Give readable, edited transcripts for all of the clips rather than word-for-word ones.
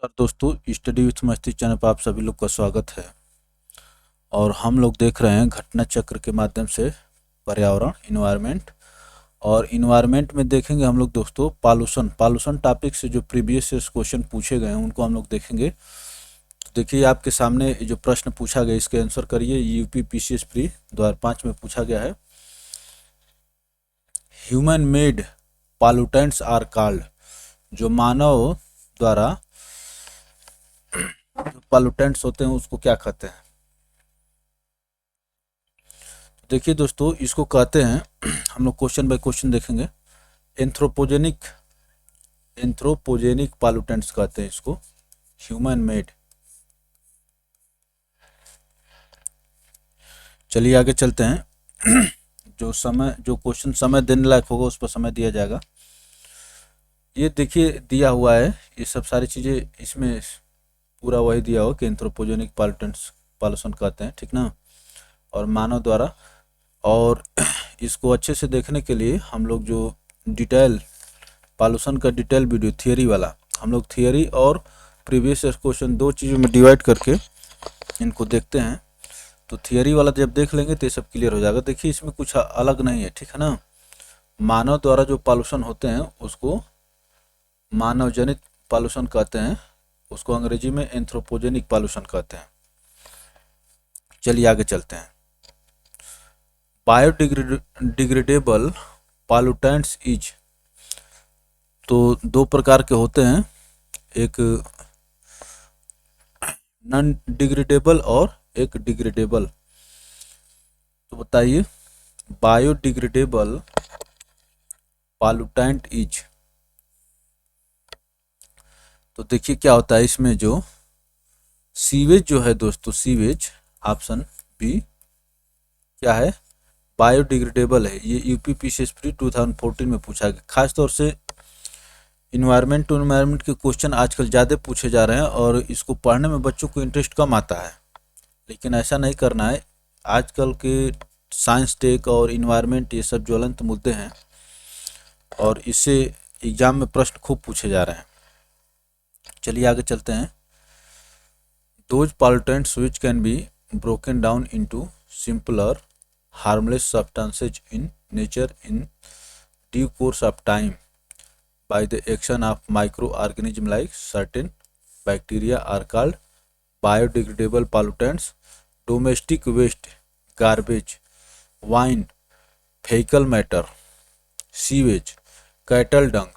और दोस्तों, study with मस्ती चैनल पर आप सभी लोग का स्वागत है। और हम लोग देख रहे हैं घटना चक्र के माध्यम से पर्यावरण इन्वायरमेंट। और इन्वायरमेंट में देखेंगे हम लोग दोस्तों पॉल्यूशन पॉल्यूशन टॉपिक से जो प्रीवियस क्वेश्चन पूछे गए हैं उनको हम लोग देखेंगे। तो देखिए आपके सामने जो प्रश्न पूछा गया इसके आंसर करिए। यूपी पीसीएस प्री 2005 में पूछा गया है। Human made pollutants are called, जो मानव द्वारा पॉल्यूटेंट्स होते हैं उसको क्या कहते हैं। देखिए दोस्तों, इसको कहते हैं हम लोग क्वेश्चन बाय क्वेश्चन देखेंगे। एंथ्रोपोजेनिक एंथ्रोपोजेनिक पॉल्यूटेंट्स कहते हैं इसको, ह्यूमन मेड। चलिए आगे चलते हैं। जो क्वेश्चन समय देने लायक होगा उस पर समय दिया जाएगा। ये देखिए दिया हुआ है, ये सब सारी चीज़ें इसमें पूरा वही दिया हो कि एंथ्रोपोजेनिक पॉल्यूटेंट्स पॉल्यूशन कहते हैं, ठीक ना, और मानव द्वारा। और इसको अच्छे से देखने के लिए हम लोग जो डिटेल पॉल्यूशन का डिटेल वीडियो थियरी वाला, हम लोग थियरी और प्रीवियस क्वेश्चन दो चीज़ों में डिवाइड करके इनको देखते हैं। तो थियरी वाला जब देख लेंगे तो ये सब क्लियर हो जाएगा। देखिए इसमें कुछ अलग नहीं है, ठीक है ना। मानव द्वारा जो पॉल्यूशन होते हैं उसको मानव जनित पॉल्यूशन कहते हैं, उसको अंग्रेजी में एंथ्रोपोजेनिक पॉल्यूशन कहते हैं। चलिए आगे चलते हैं। बायोडिग्रेडेबल पॉल्यूटेंट्स इज, तो दो प्रकार के होते हैं, एक नॉन डिग्रेडेबल और एक डिग्रेडेबल। तो बताइए बायोडिग्रेडेबल पॉल्यूटेंट इज, तो देखिए क्या होता है इसमें। जो सीवेज जो है दोस्तों, सीवेज ऑप्शन बी क्या है, बायोडिग्रेडेबल है। ये यूपी पीसीएस प्री 2014 में पूछा गया। खासतौर से इन्वायरमेंट टू इन्वायरमेंट के क्वेश्चन आजकल ज़्यादा पूछे जा रहे हैं और इसको पढ़ने में बच्चों को इंटरेस्ट कम आता है, लेकिन ऐसा नहीं करना है। आजकल के साइंस टेक और इन्वायरमेंट ये सब ज्वलंत मुद्दे हैं और इससे एग्जाम में प्रश्न खूब पूछे जा रहे हैं। चलिए आगे चलते हैं। Those pollutants which can be broken down into simpler harmless substances in nature in due course of time by the action of microorganisms like certain bacteria are called biodegradable pollutants. Domestic waste, garbage, wine, fecal matter, sewage, cattle dung,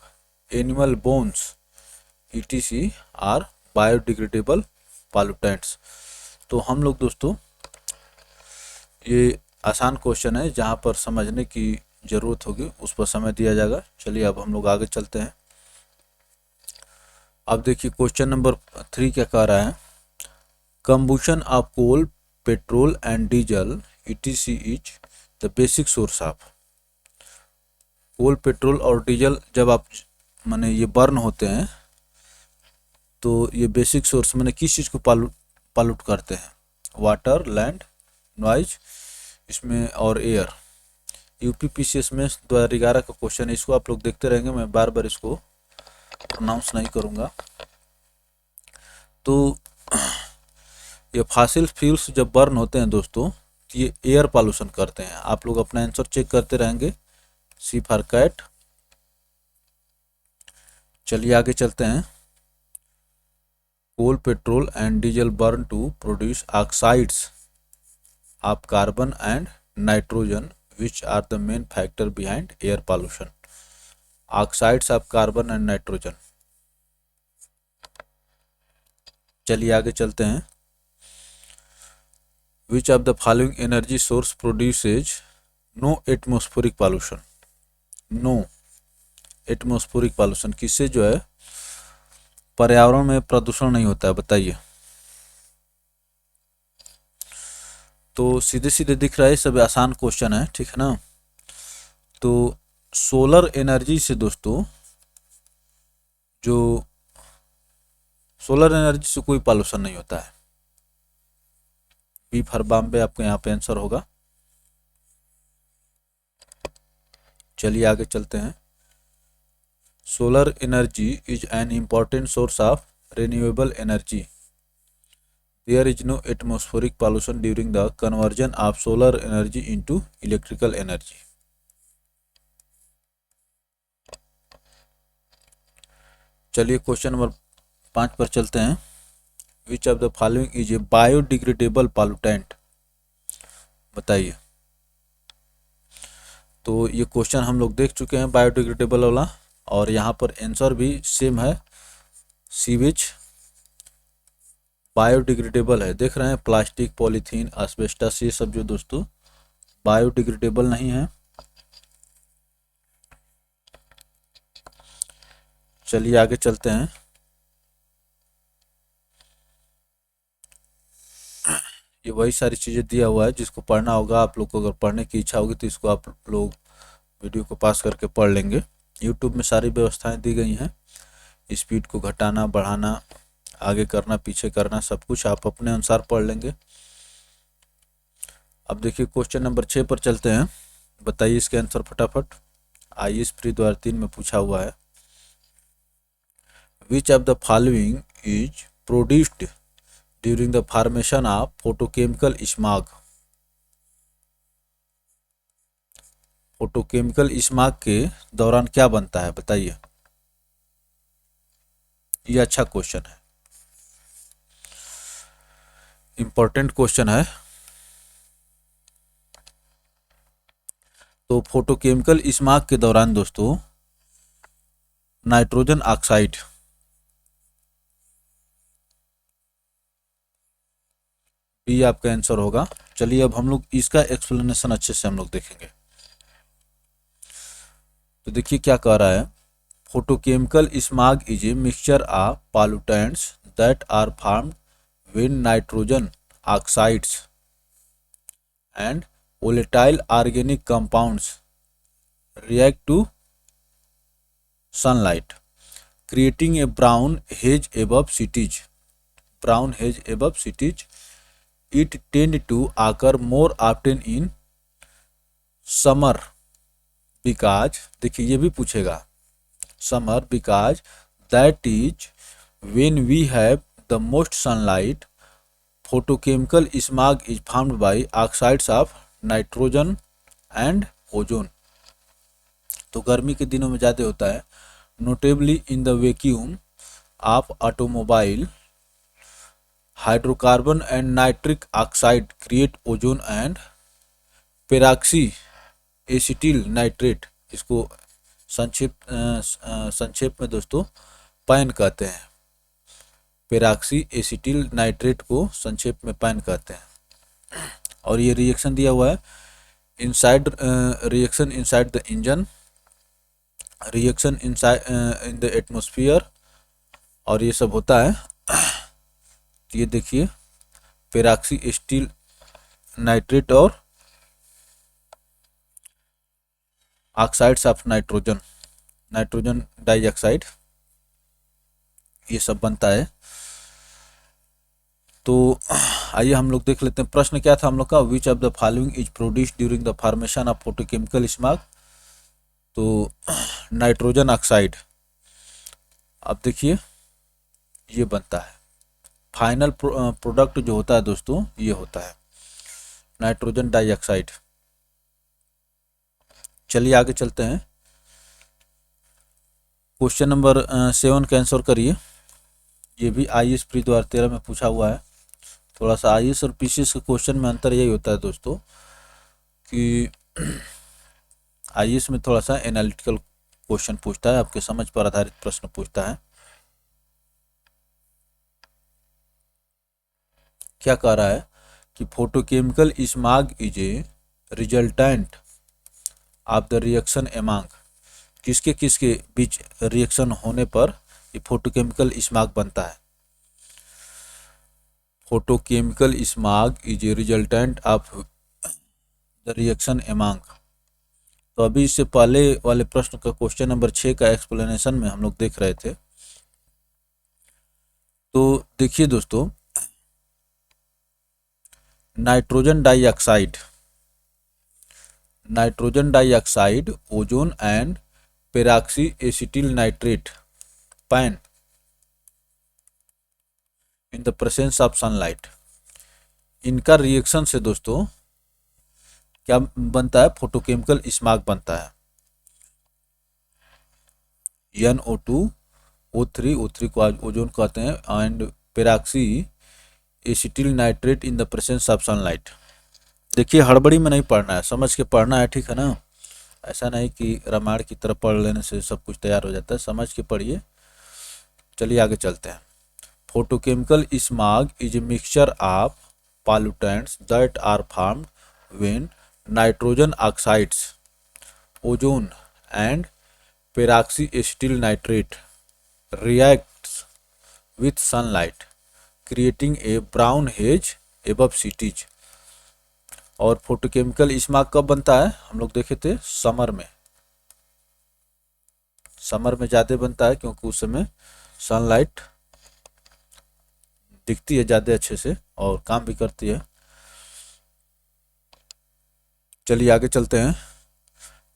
animal bones, etc. are biodegradable pollutants. तो हम लोग दोस्तों ये आसान question है, जहाँ पर समझने की ज़रूरत होगी उस पर समय दिया जाएगा। चलिए अब हम लोग आगे चलते हैं। अब देखिए क्वेश्चन नंबर 3 क्या कह रहा है। Combustion of coal, petrol and diesel etc is the basic source of. Coal, petrol और डीजल जब आप माने ये बर्न होते हैं तो ये बेसिक सोर्स माने किस चीज़ को पॉल्यूट करते हैं, वाटर, लैंड, नॉइज इसमें और एयर। यूपी पीसीएस में 2011 का क्वेश्चन है, इसको आप लोग देखते रहेंगे, मैं बार बार इसको प्रोनाउंस नहीं करूँगा। तो ये फॉसिल फ्यूल्स जब बर्न होते हैं दोस्तों तो ये एयर पॉल्यूशन करते हैं। आप लोग अपना आंसर चेक करते रहेंगे। C for cat. चलिए आगे चलते हैं। Coal, petrol and diesel burn to produce oxides of carbon and nitrogen which are the main factor behind air pollution. Oxides of carbon and nitrogen. चलिए आगे चलते हैं। Which of the following energy source produces no atmospheric pollution? No atmospheric pollution किससे जो है पर्यावरण में प्रदूषण नहीं होता है, बताइए। तो सीधे सीधे दिख रहा है, सब आसान क्वेश्चन है, ठीक है ना। तो सोलर एनर्जी से दोस्तों, जो सोलर एनर्जी से कोई पॉल्यूशन नहीं होता है। बी फॉर बॉम्बे आपको यहाँ पे आंसर होगा। चलिए आगे चलते हैं। Solar energy is an important source of renewable energy. There is no atmospheric pollution during the conversion of solar energy into electrical energy. चलिए क्वेश्चन नंबर 5 पर चलते हैं. Which of the following is A biodegradable pollutant. बताइए. तो ये question हम लोग देख चुके हैं बायोडिग्रेडेबल वाला, और यहाँ पर आंसर भी सेम है. सीवेज बायोडिग्रेडेबल है. देख रहे हैं प्लास्टिक, पॉलीथीन, एस्बेस्टस, ये सब जो दोस्तों बायोडिग्रेडेबल नहीं है. चलिए आगे चलते हैं. ये वही सारी चीज़ें दिया हुआ है जिसको पढ़ना होगा. आप लोग को अगर पढ़ने की इच्छा होगी तो इसको आप लोग वीडियो को पास करके पढ़ लेंगे. यूट्यूब में सारी व्यवस्थाएं दी गई हैं. स्पीड को घटाना, बढ़ाना, आगे करना, पीछे करना, सब कुछ आप अपने अनुसार पढ़ लेंगे. अब देखिए क्वेश्चन नंबर 6 पर चलते हैं. बताइए इसके आंसर फटाफट. IAS प्री द्वारा 3 में पूछा हुआ है. Which of the following is produced during the formation of photochemical smog. Photochemical smog के दौरान क्या बनता है बताइए. ये अच्छा क्वेश्चन है, इंपॉर्टेंट क्वेश्चन है. तो फोटोकेमिकल स्मॉग के दौरान दोस्तों नाइट्रोजन ऑक्साइड, बी आपका आंसर होगा. चलिए अब हम लोग इसका एक्सप्लेनेशन अच्छे से हम लोग देखेंगे. तो देखिए क्या कह रहा है. Photochemical smog is a mixture of pollutants that are formed when nitrogen oxides and volatile organic compounds react to sunlight, creating a brown haze above cities. Brown haze above cities. It tend to occur more often in summer because, देखिए ये भी पूछेगा, summer because that is when we have the most sunlight. Photochemical smog is formed by oxides of nitrogen and ozone. तो गर्मी के दिनों में ज़्यादा होता है. Notably in the vacuum of automobile, hydrocarbon and nitric oxide create ozone and peroxy acetyl nitrate. इसको संक्षेप में दोस्तों पैन कहते हैं. पेरॉक्सी एसिटिल नाइट्रेट को संक्षेप में पैन कहते हैं. और ये रिएक्शन दिया हुआ है. Inside reaction inside the engine, reaction inside in the atmosphere, और ये सब होता है. ये देखिए पेरॉक्सी एसिटिल नाइट्रेट और oxides of nitrogen, nitrogen dioxide, ये सब बनता है. तो आइए हम लोग देख लेते हैं. प्रश्न क्या था हम लोग का. विच of the following is produced during the formation of photochemical smog. तो नाइट्रोजन ऑक्साइड. अब देखिए ये बनता है. फाइनल प्रोडक्ट जो होता है दोस्तों ये होता है नाइट्रोजन डाइऑक्साइड. चलिए आगे चलते हैं. क्वेश्चन नंबर 7 का आंसर करिए. ये भी IAS प्री द्वारा 13 में पूछा हुआ है. थोड़ा सा IAS और PCS के क्वेश्चन में अंतर यही होता है दोस्तों कि IAS में थोड़ा सा एनालिटिकल क्वेश्चन पूछता है, आपके समझ पर आधारित प्रश्न पूछता है. क्या कह रहा है कि photochemical smog is A resultant of the reaction among. किसके किसके बीच रिएक्शन होने पर ये फोटोकेमिकल स्मॉग बनता है. Photochemical smog is A resultant of the reaction among. तो अभी इससे पहले वाले प्रश्न का क्वेश्चन नंबर 6 का एक्सप्लेनेशन में हम लोग देख रहे थे. तो देखिए दोस्तों nitrogen dioxide, ozone and peroxy acetyl nitrate PAN in the presence of sunlight. इनका रिएक्शन से दोस्तों क्या बनता है, फोटोकेमिकल स्मॉग बनता है। NO2 O3 को ओजोन कहते हैं, and peroxy acetyl nitrate in the presence of sunlight. देखिए हड़बड़ी में नहीं पढ़ना है, समझ के पढ़ना है, ठीक है ना। ऐसा नहीं कि रामायण की तरफ पढ़ लेने से सब कुछ तैयार हो जाता है, समझ के पढ़िए। चलिए आगे चलते हैं। Photochemical smog is a mixture of pollutants that are formed when nitrogen oxides, ozone and peroxyacetyl nitrate reacts with sunlight, creating a brown haze above cities। और फोटोकेमिकल स्मॉग कब बनता है, हम लोग देखे थे समर में। समर में ज़्यादा बनता है क्योंकि उस समय सनलाइट दिखती है ज़्यादा अच्छे से और काम भी करती है। चलिए आगे चलते हैं।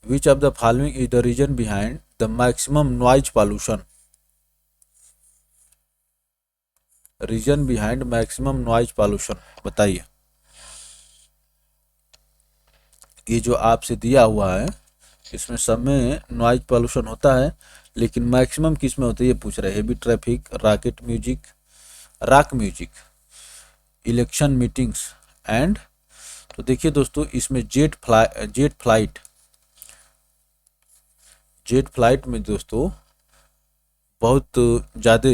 Which of the following is the reason behind the maximum noise pollution. Reason behind maximum noise pollution बताइए। ये जो आपसे दिया हुआ है इसमें सब में नॉइज पॉल्यूशन होता है, लेकिन मैक्सिमम किस में होता है ये पूछ रहे हैं। Heavy traffic, rocket music, rock music, election meetings and. तो देखिए दोस्तों इसमें जेट फ्लाइट में दोस्तों बहुत ज़्यादा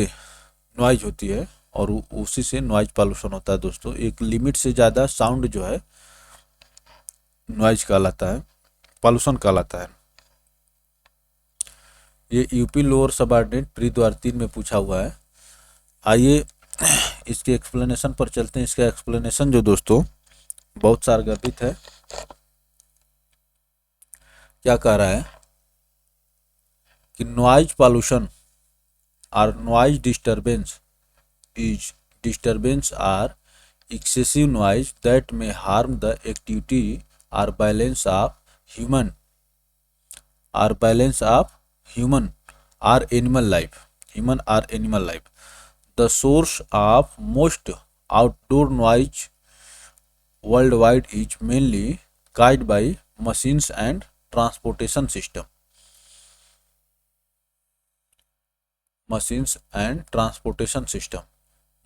नॉइज होती है और उसी से नॉइज पॉल्यूशन होता है दोस्तों। एक लिमिट से ज़्यादा साउंड जो है नॉइज कहलाता है, पॉल्यूशन कहलाता है। ये यूपी लोअर सबऑर्डिनेट प्री द्वार 3 में पूछा हुआ है। आइए इसके एक्सप्लेनेशन पर चलते हैं। इसका एक्सप्लेनेशन जो दोस्तों बहुत सारगर्भित है। क्या कह रहा है कि नॉइज पॉल्यूशन और noise disturbance is disturbance or excessive noise that may harm the activity or balance of human or animal life, The source of most outdoor noise worldwide is mainly caused by machines and transportation system.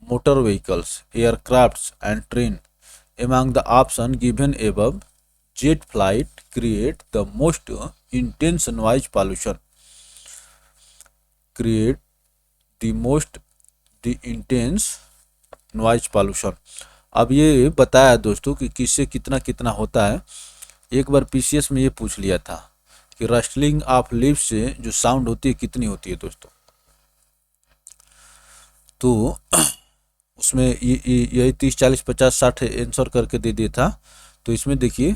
Motor vehicles, aircrafts and train. Among the options given above, jet flight create the most intense noise pollution. अब ये बताया दोस्तों कि किससे कितना कितना होता है। एक बार पीसीएस में ये पूछ लिया था कि रस्टलिंग ऑफ लीव्स से जो साउंड होती है कितनी होती है दोस्तों। तो उसमें यही 30, 40, 50, 60 आंसर करके दे दिया था। तो इसमें देखिए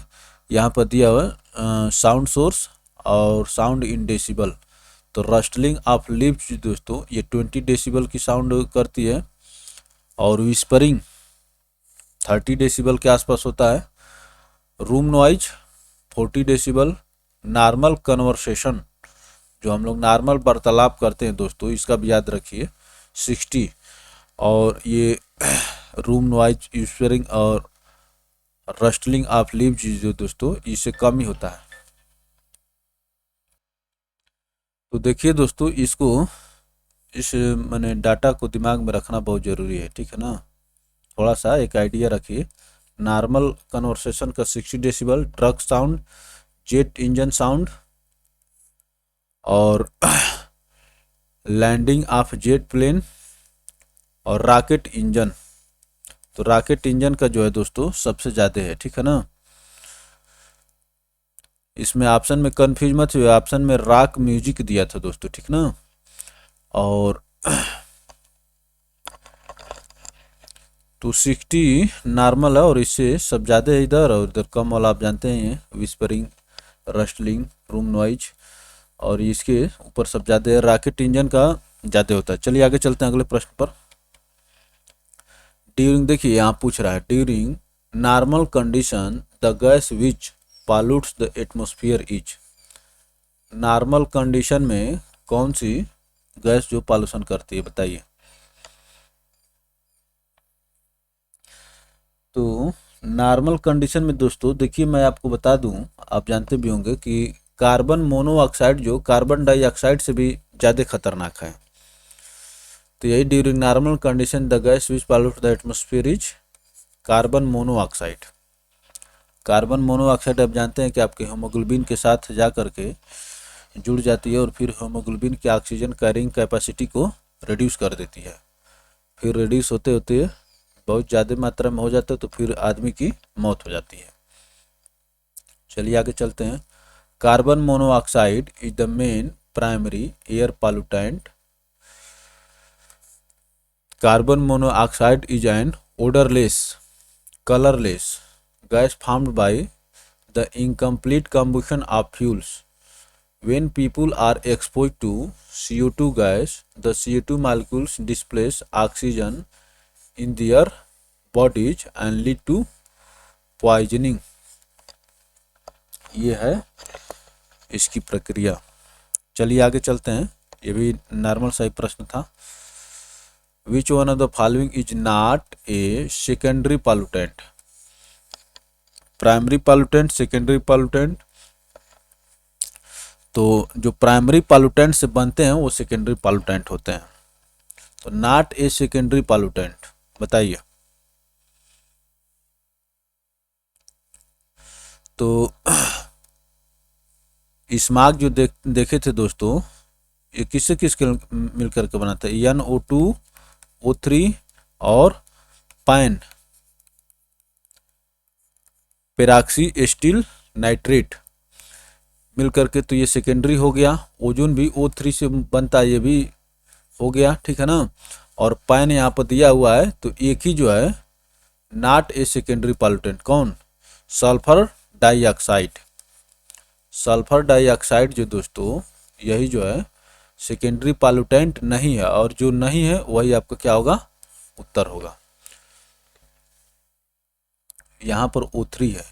यहाँ पर दिया हुआ साउंड सोर्स और साउंड इन डेसिबल। तो रस्टलिंग ऑफ लीव्स दोस्तों ये 20 डेसिबल की साउंड करती है और विस्परिंग 30 डेसिबल के आसपास होता है। Room noise 40 decibel. Normal conversation जो हम लोग नॉर्मल वार्तालाप करते हैं दोस्तों, इसका भी याद रखिए 60। और ये रूम नॉइज, विस्परिंग और रस्टलिंग ऑफ लीव्स जो दोस्तों इससे कम ही होता है। तो देखिए दोस्तों इसको इस मैंने डाटा को दिमाग में रखना बहुत ज़रूरी है, ठीक है ना। थोड़ा सा एक आइडिया रखिए। नॉर्मल कन्वर्सेशन का 60 decibel, truck sound, jet engine sound और लैंडिंग ऑफ जेट प्लेन और रॉकेट इंजन। तो रॉकेट इंजन का जो है दोस्तों सबसे ज़्यादा है, ठीक है ना। इसमें ऑप्शन में कंफ्यूज मत हुए, ऑप्शन में रॉक म्यूजिक दिया था दोस्तों, ठीक ना। और 260 नॉर्मल है और इससे सब ज़्यादा है इधर, और इधर कम वाला आप जानते हैं विस्परिंग, रस्टलिंग, रूम नॉइज, और इसके ऊपर सब ज़्यादा है। रॉकेट इंजन का ज़्यादा होता है। चलिए आगे चलते हैं अगले प्रश्न पर। ड्यूरिंग, देखिए यहाँ पूछ रहा है during normal condition the gas which pollutes the atmosphere is. Normal condition में कौन सी गैस जो पॉल्यूशन करती है बताइए। तो नॉर्मल कंडीशन में दोस्तों देखिए, मैं आपको बता दूं, आप जानते भी होंगे कि कार्बन मोनोऑक्साइड जो कार्बन डाइऑक्साइड से भी ज़्यादा खतरनाक है। तो यही during normal condition the gas which pollute the atmosphere is carbon monoxide. Carbon monoxide आप जानते हैं कि आपके हीमोग्लोबिन के साथ जा करके जुड़ जाती है और फिर हीमोग्लोबिन की ऑक्सीजन कैरिंग कैपेसिटी को रिड्यूस कर देती है। फिर रिड्यूस होते होते बहुत ज़्यादा मात्रा में हो जाता है तो फिर आदमी की मौत हो जाती है। चलिए आगे चलते हैं। Carbon monoxide is the main primary air pollutant. Carbon monoxide is an odorless, colorless gas formed by the incomplete combustion of fuels. When people are exposed to CO2 gas, the CO2 molecules displace oxygen in their bodies and lead to poisoning. ये है इसकी प्रक्रिया। चलिए आगे चलते हैं। ये भी नॉर्मल सा ही प्रश्न था। Which one of the following is not a secondary pollutant? Primary pollutant, secondary pollutant. तो जो प्राइमरी पॉल्यूटेंट से बनते हैं वो सेकेंडरी पॉल्यूटेंट होते हैं। तो नॉट ए सेकेंडरी पॉल्यूटेंट, बताइए। तो स्मॉग जो देखे थे दोस्तों, ये किससे मिलकर के बनाते हैं? NO2, O3 और पैन पेराक्सी एस्टिल नाइट्रेट मिलकर के, तो ये सेकेंडरी हो गया। ओजोन भी O3 से बनता है, ये भी हो गया, ठीक है ना। और पैन यहाँ पर दिया हुआ है, तो एक ही जो है नॉट ए सेकेंडरी पॉल्यूटेंट, कौन? Sulphur dioxide. सल्फर डाइऑक्साइड जो दोस्तों, यही जो है सेकेंडरी पॉल्यूटेंट नहीं है, और जो नहीं है वही आपका क्या होगा? उत्तर होगा। यहाँ पर O3 है,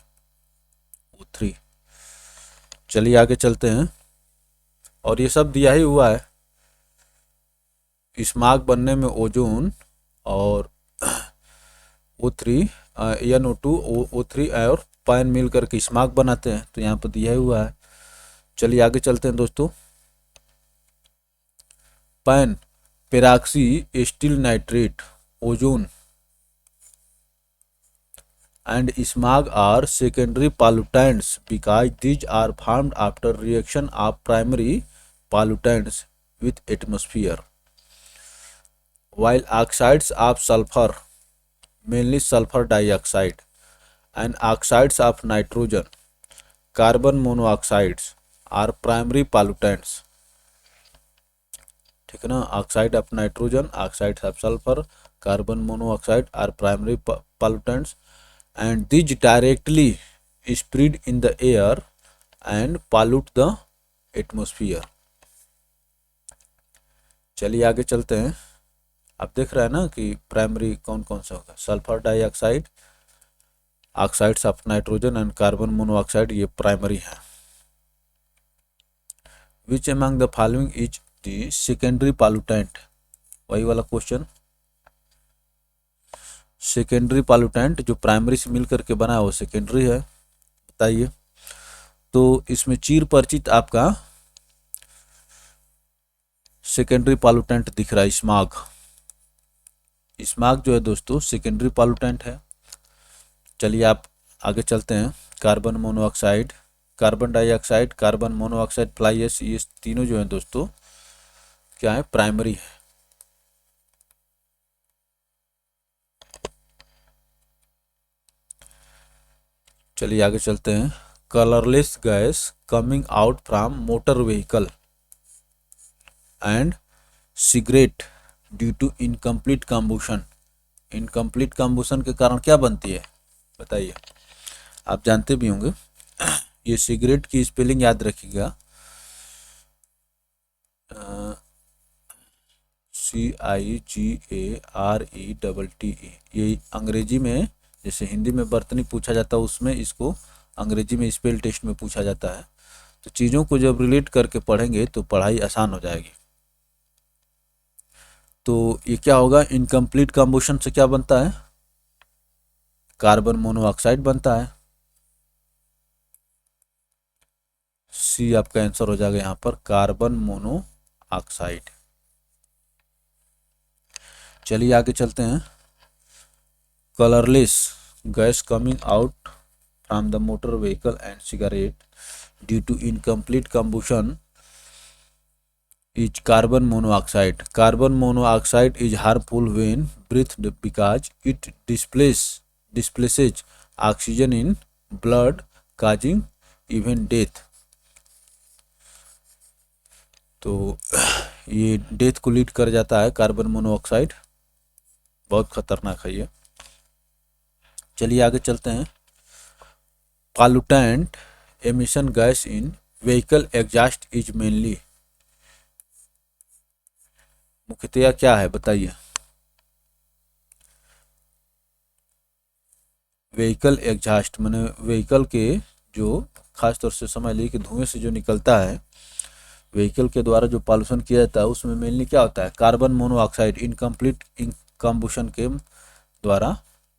O3। चलिए आगे चलते हैं। और ये सब दिया ही हुआ है। स्मॉग बनने में ओजोन और O3, NO2, O3 और पैन मिल करके स्मॉग बनाते हैं, तो यहाँ पर दिया ही हुआ है। चलिए आगे चलते हैं दोस्तों। PAN peroxy acetyl nitrate, ozone and smog are secondary pollutants because these are formed after reaction of primary pollutants with atmosphere. While oxides of sulfur, mainly sulfur dioxide, and oxides of nitrogen, carbon monoxides, are primary pollutants. ठीक है ना। Oxide of nitrogen, oxides of sulphur, carbon monoxide are primary pollutants and these directly spread in the air and pollute the atmosphere. चलिए आगे चलते हैं। आप देख रहे हैं ना कि प्राइमरी कौन कौन सा होगा? Sulphur dioxide, oxides of nitrogen and carbon monoxide, ये प्राइमरी है। विच among the following is the secondary pollutant? वही वाला क्वेश्चन। सेकेंडरी पॉल्यूटेंट जो प्राइमरी से मिलकर के बना है वो सेकेंडरी है, बताइए। तो इसमें चीर परिचित आपका सेकेंडरी पॉल्यूटेंट दिख रहा है, स्मॉग। स्मॉग जो है दोस्तों सेकेंडरी पॉल्यूटेंट है। चलिए आप आगे चलते हैं। Carbon monoxide, carbon dioxide, carbon monoxide, fly ash, ये तीनों जो है दोस्तों क्या है? प्राइमरी है। चलिए आगे चलते हैं। Colourless gas coming out from motor vehicle and cigarette due to incomplete combustion. Incomplete combustion के कारण क्या बनती है, बताइए। आप जानते भी होंगे। ये सिगरेट की स्पेलिंग याद रखिएगा, CIGARETTE। ये अंग्रेजी में, जैसे हिंदी में बर्तनी पूछा जाता है, उसमें इसको अंग्रेजी में स्पेल टेस्ट में पूछा जाता है। तो चीज़ों को जब रिलेट करके पढ़ेंगे तो पढ़ाई आसान हो जाएगी। तो ये क्या होगा? इनकम्प्लीट कम्बुशन से क्या बनता है? कार्बन मोनोऑक्साइड बनता है। सी आपका आंसर हो जाएगा यहाँ पर कार्बन मोनोऑक्साइड। चलिए आगे चलते हैं। Colourless gas coming out from the motor vehicle and cigarette due to incomplete combustion is carbon monoxide. Carbon monoxide is harmful when breathed because it displaces oxygen in blood, causing even death. तो ये death को lead कर जाता है carbon monoxide, बहुत खतरनाक है ये। चलिए आगे चलते हैं। Pollutant emission gas in vehicle exhaust is mainly, मुख्यतया क्या है बताइए। व्हीकल एग्जॉस्ट मैंने व्हीकल के जो खास तौर से समझ लीजिए कि धुएं से जो निकलता है व्हीकल के द्वारा जो पॉल्यूशन किया जाता है उसमें मेनली क्या होता है कार्बन मोनोऑक्साइड। इनकम्प्लीट कंबुशन के द्वारा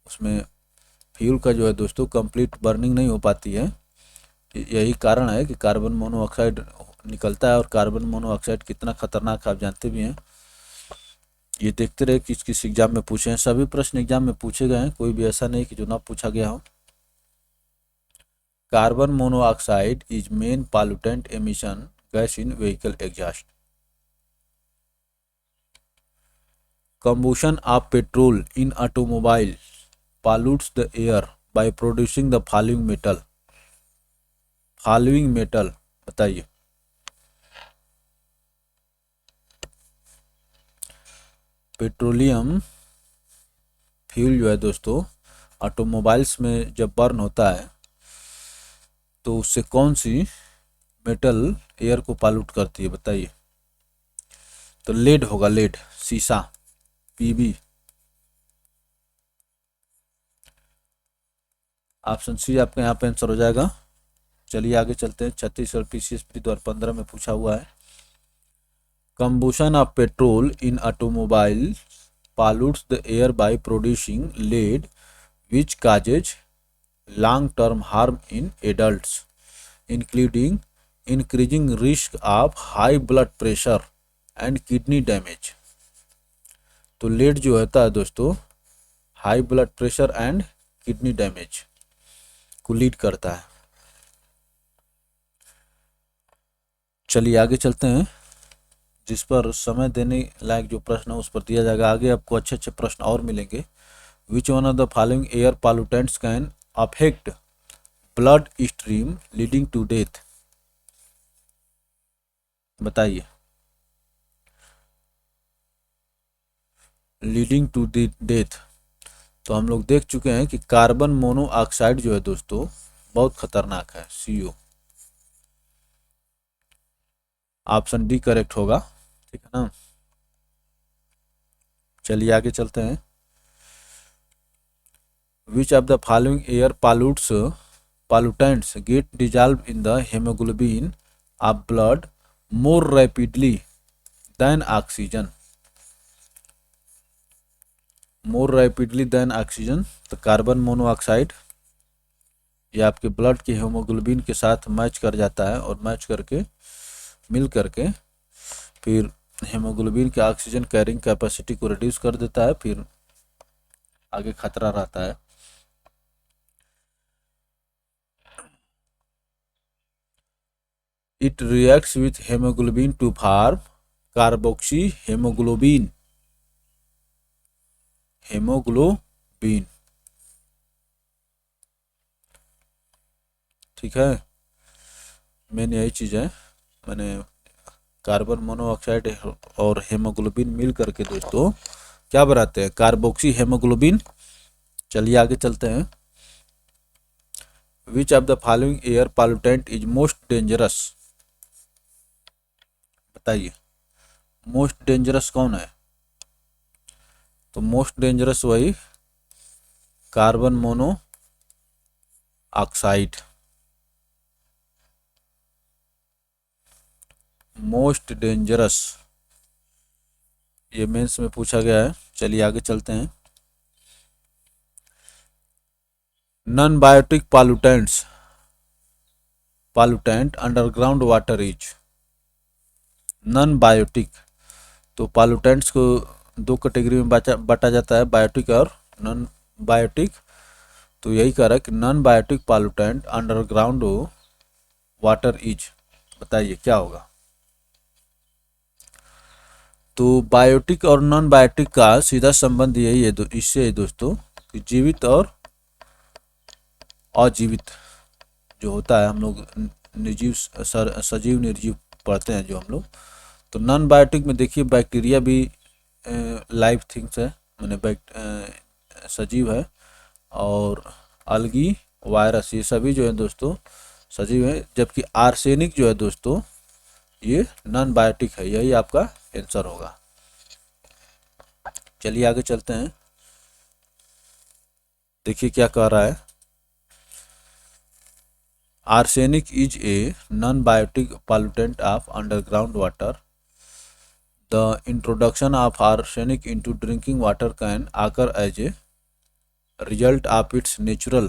उसमें फ्यूल का जो है दोस्तों कंप्लीट बर्निंग नहीं हो पाती है। यही कारण है कि कार्बन मोनोऑक्साइड निकलता है। और कार्बन मोनोऑक्साइड कितना खतरनाक है आप जानते भी हैं। ये देखते रहे किस किस एग्जाम में पूछे हैं, सभी प्रश्न एग्जाम में पूछे गए हैं, कोई भी ऐसा नहीं कि जो ना पूछा गया हो। Carbon monoxide is main pollutant emission gas in vehicle exhaust. Combustion of petrol in automobile pollutes the air by producing the following metal. Following metal बताइए। पेट्रोलियम फ्यूल जो है दोस्तों ऑटोमोबाइल्स में जब बर्न होता है तो उससे कौन सी मेटल एयर को पॉल्यूट करती है बताइए। तो लेड होगा, लेड, शीशा, पीबी। ऑप्शन सी आपका यहाँ पे आंसर हो जाएगा। चलिए आगे चलते हैं। छत्तीसगढ़ पीसीएसपी 2015 में पूछा हुआ है। Combustion of petrol in automobile pollutes the air by producing lead which causes long term harm in adults including increasing risk of high blood pressure and kidney damage। तो लेड जो होता है दोस्तों high blood pressure and kidney damage को lead करता है। चलिए आगे चलते हैं। जिस पर समय देने लायक जो प्रश्न है उस पर दिया जाएगा। आगे आपको अच्छे अच्छे प्रश्न और मिलेंगे। Which one of the following air pollutants can affect blood stream leading to death, बताइए। लीडिंग टू डेथ तो हम लोग देख चुके हैं कि कार्बन मोनोऑक्साइड जो है दोस्तों बहुत खतरनाक है, CO। ऑप्शन डी करेक्ट होगा, ठीक है ना। चलिए आगे चलते हैं। Which of the following air pollutants get dissolved in the hemoglobin of blood more rapidly than oxygen। More rapidly than oxygen तो कार्बन मोनोऑक्साइड ये आपके ब्लड के हेमोग्लोबिन के साथ मैच कर जाता है और मैच करके मिल करके फिर हेमोग्लोबिन के ऑक्सीजन कैरिंग कैपेसिटी को रिड्यूस कर देता है, फिर आगे खतरा रहता है। It reacts with haemoglobin to form carboxyhaemoglobin. Haemoglobin, ठीक है। मेन यही चीज़ है। मैंने कार्बन मोनोऑक्साइड और हेमोग्लोबिन मिल करके दोस्तों क्या बनाते हैं कार्बोक्सी हेमोग्लोबिन। चलिए आगे चलते हैं। Which of the following air pollutant is most dangerous, बताइए। मोस्ट डेंजरस कौन है? तो मोस्ट डेंजरस वही carbon monoxide. Most dangerous ये मेंस में पूछा गया है। चलिए आगे चलते हैं। Non biotic pollutant underground water is. Non biotic, तो पॉल्यूटेंट्स को दो कैटेगरी में बांटा जाता है, बायोटिक और नॉन बायोटिक। तो यही कह रहा है कि non biotic pollutant underground water is. बताइए क्या होगा। तो बायोटिक और नॉन बायोटिक का सीधा संबंध यही है इससे है दोस्तों कि जीवित और अजीवित जो होता है, हम लोग निर्जीव सजीव निर्जीव पढ़ते हैं जो हम लोग। तो नॉन बायोटिक में देखिए बैक्टीरिया भी लाइव थिंग्स है, मैंने सजीव है, और अलगी, वायरस, ये सभी जो है दोस्तों सजीव है। जबकि आर्सेनिक जो है दोस्तों ये नॉन बायोटिक है। यही आपका आंसर होगा। चलिए आगे चलते हैं, देखिए क्या कह रहा है। Arsenic is a non biotic pollutant of underground water. The introduction of arsenic into drinking water can occur as a result of its natural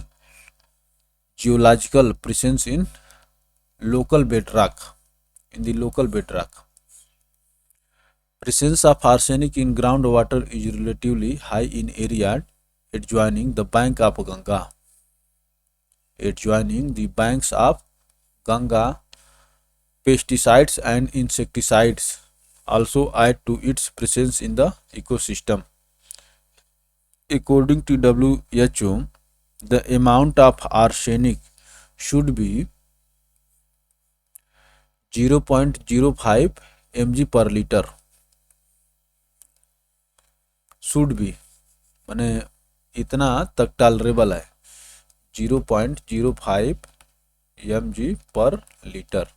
geological presence in local bedrock. In the local bedrock, presence of arsenic in groundwater is relatively high in area adjoining the bank of Ganga. Adjoining the banks of Ganga, pesticides and insecticides also add to its presence in the ecosystem. According to WHO, the amount of arsenic should be 0.05 mg per liter. Should भी माने इतना तक tolerable है, 0.05 mg पर litre.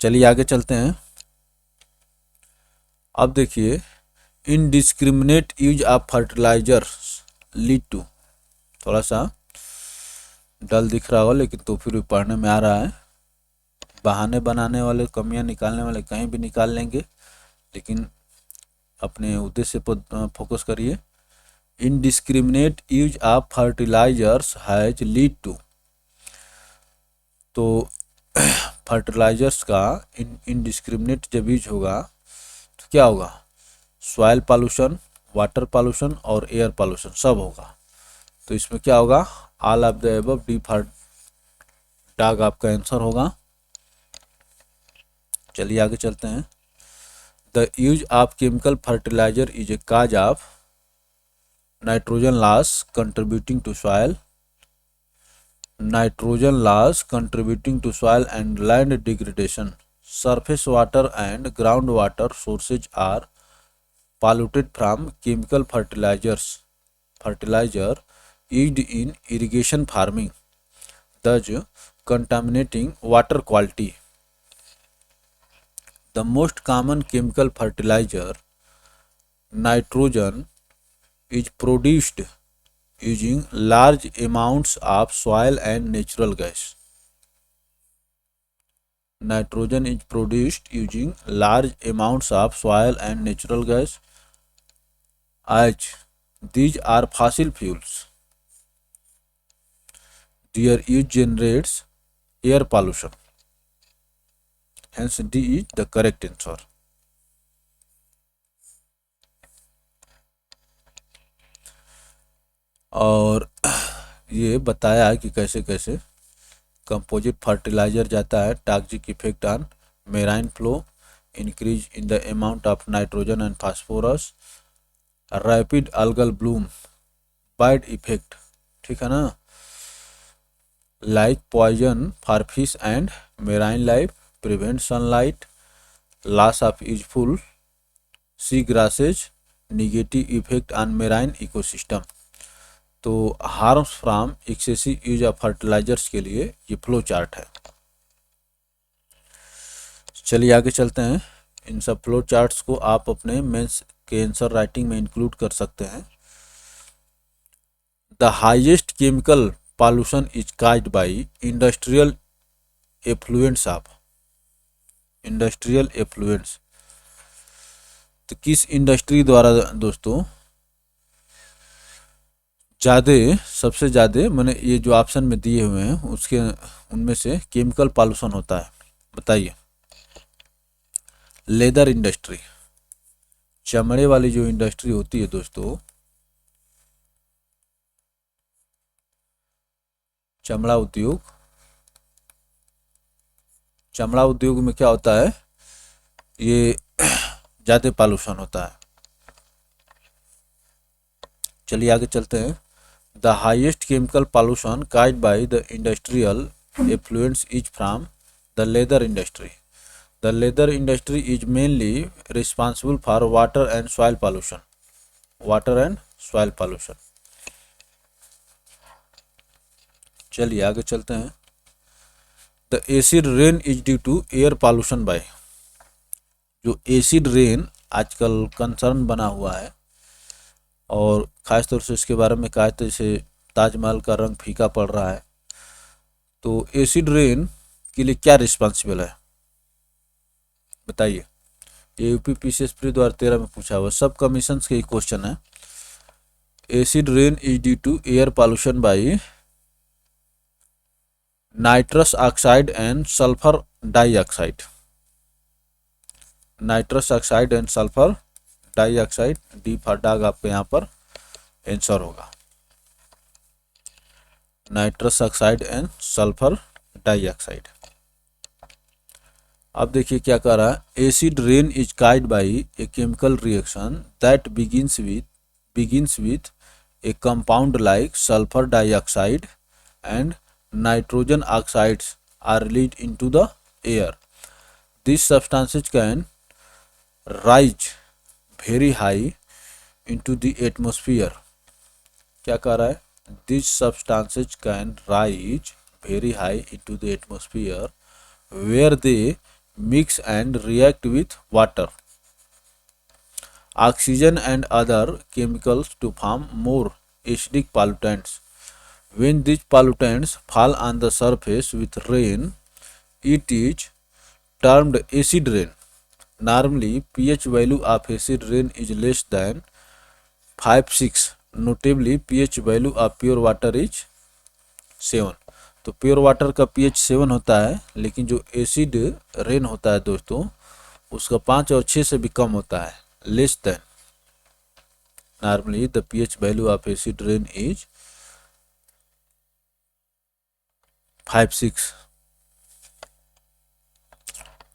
चलिए आगे चलते हैं। अब देखिए, indiscriminate use of fertilizers lead to, थोड़ा सा डल दिख रहा होगा लेकिन तो फिर भी पढ़ने में आ रहा है। बहाने बनाने वाले, कमियां निकालने वाले कहीं भी निकाल लेंगे, लेकिन अपने उद्देश्य पर फोकस करिए। Indiscriminate use of fertilizers has lead to, तो फर्टिलाइजर्स का इनडिस्क्रिमिनेट जब यूज होगा तो क्या होगा, सॉइल पॉल्यूशन, वाटर पॉल्यूशन और एयर पॉल्यूशन सब होगा। तो इसमें क्या होगा, all of the above, D for dog आपका आंसर होगा। चलिए आगे चलते हैं। The use of chemical fertilizer is a cause of nitrogen loss contributing to soil, nitrogen loss contributing to soil and land degradation. Surface water and groundwater sources are polluted from chemical fertilizer used in irrigation farming, thus contaminating water quality. The most common chemical fertilizer, nitrogen, is produced using large amounts of soil and natural gas. Nitrogen is produced using large amounts of soil and natural gas, as these are fossil fuels. Their use generates air pollution. Hence D is the correct answer. और ये बताया कि कैसे कैसे composite fertiliser जाता है, toxic effect on marine flow, increase in the amount of nitrogen and phosphorus, rapid algal bloom, बाइड effect, ठीक है ना, like poison for fish and marine life, prevent sunlight, loss of useful sea grasses, negative effect on marine ecosystem. तो harms from excessive use of fertilisers के लिए ये flow chart है। चलिए आगे चलते हैं। इन सब फ्लो चार्ट्स को आप अपने मेंस के आंसर राइटिंग में इंक्लूड कर सकते हैं। The highest chemical pollution is caused by industrial effluents of, industrial effluents, तो किस इंडस्ट्री द्वारा दोस्तों ज़्यादा, सबसे ज़्यादा मैंने ये जो ऑप्शन में दिए हुए हैं उसके उनमें से केमिकल पॉल्यूशन होता है, बताइए। लेदर इंडस्ट्री, चमड़े वाली जो इंडस्ट्री होती है दोस्तों, चमड़ा उद्योग, चमड़ा उद्योग में क्या होता है, ये ज़्यादा पॉल्यूशन होता है। चलिए आगे चलते हैं। The highest chemical pollution caused by the industrial effluents is from the leather industry. The leather industry is mainly responsible for water and soil pollution. Water and soil pollution. चलिए आगे चलते हैं। The acid rain is due to air pollution by, जो acid rain आजकल concern बना हुआ है और ख़ास तौर से इसके बारे में कहा तो जैसे ताजमहल का रंग फीका पड़ रहा है, तो एसिड रेन के लिए क्या रिस्पॉन्सिबल है, बताइए। ये यूपीपीसीएस प्री 2013 में पूछा हुआ, सब कमीशंस के ही क्वेश्चन है। Acid rain is due to air pollution by nitrous oxide and sulphur dioxide. Nitrous oxide and sulphur dioxide, D for dog आपके यहाँ पर आंसर होगा, nitrous oxide and sulphur dioxide. अब देखिए क्या कह रहा है। Acid rain is caused by a chemical reaction that begins with a compound like sulfur dioxide and nitrogen oxides are released into the air. These substances can rise very high into the atmosphere. क्या कह रहा है? These substances can rise very high into the atmosphere where they mix and react with water, oxygen and other chemicals to form more acidic pollutants. When these pollutants fall on the surface with rain, it is termed acid rain. Normally, pH value of acid rain is less than 5.6. Notably, pH value of pure water is 7. तो pure water का pH 7 होता है, लेकिन जो acid rain होता है दोस्तों उसका 5 और 6 से भी कम होता है, less than. Normally the pH value of acid rain is 5.6।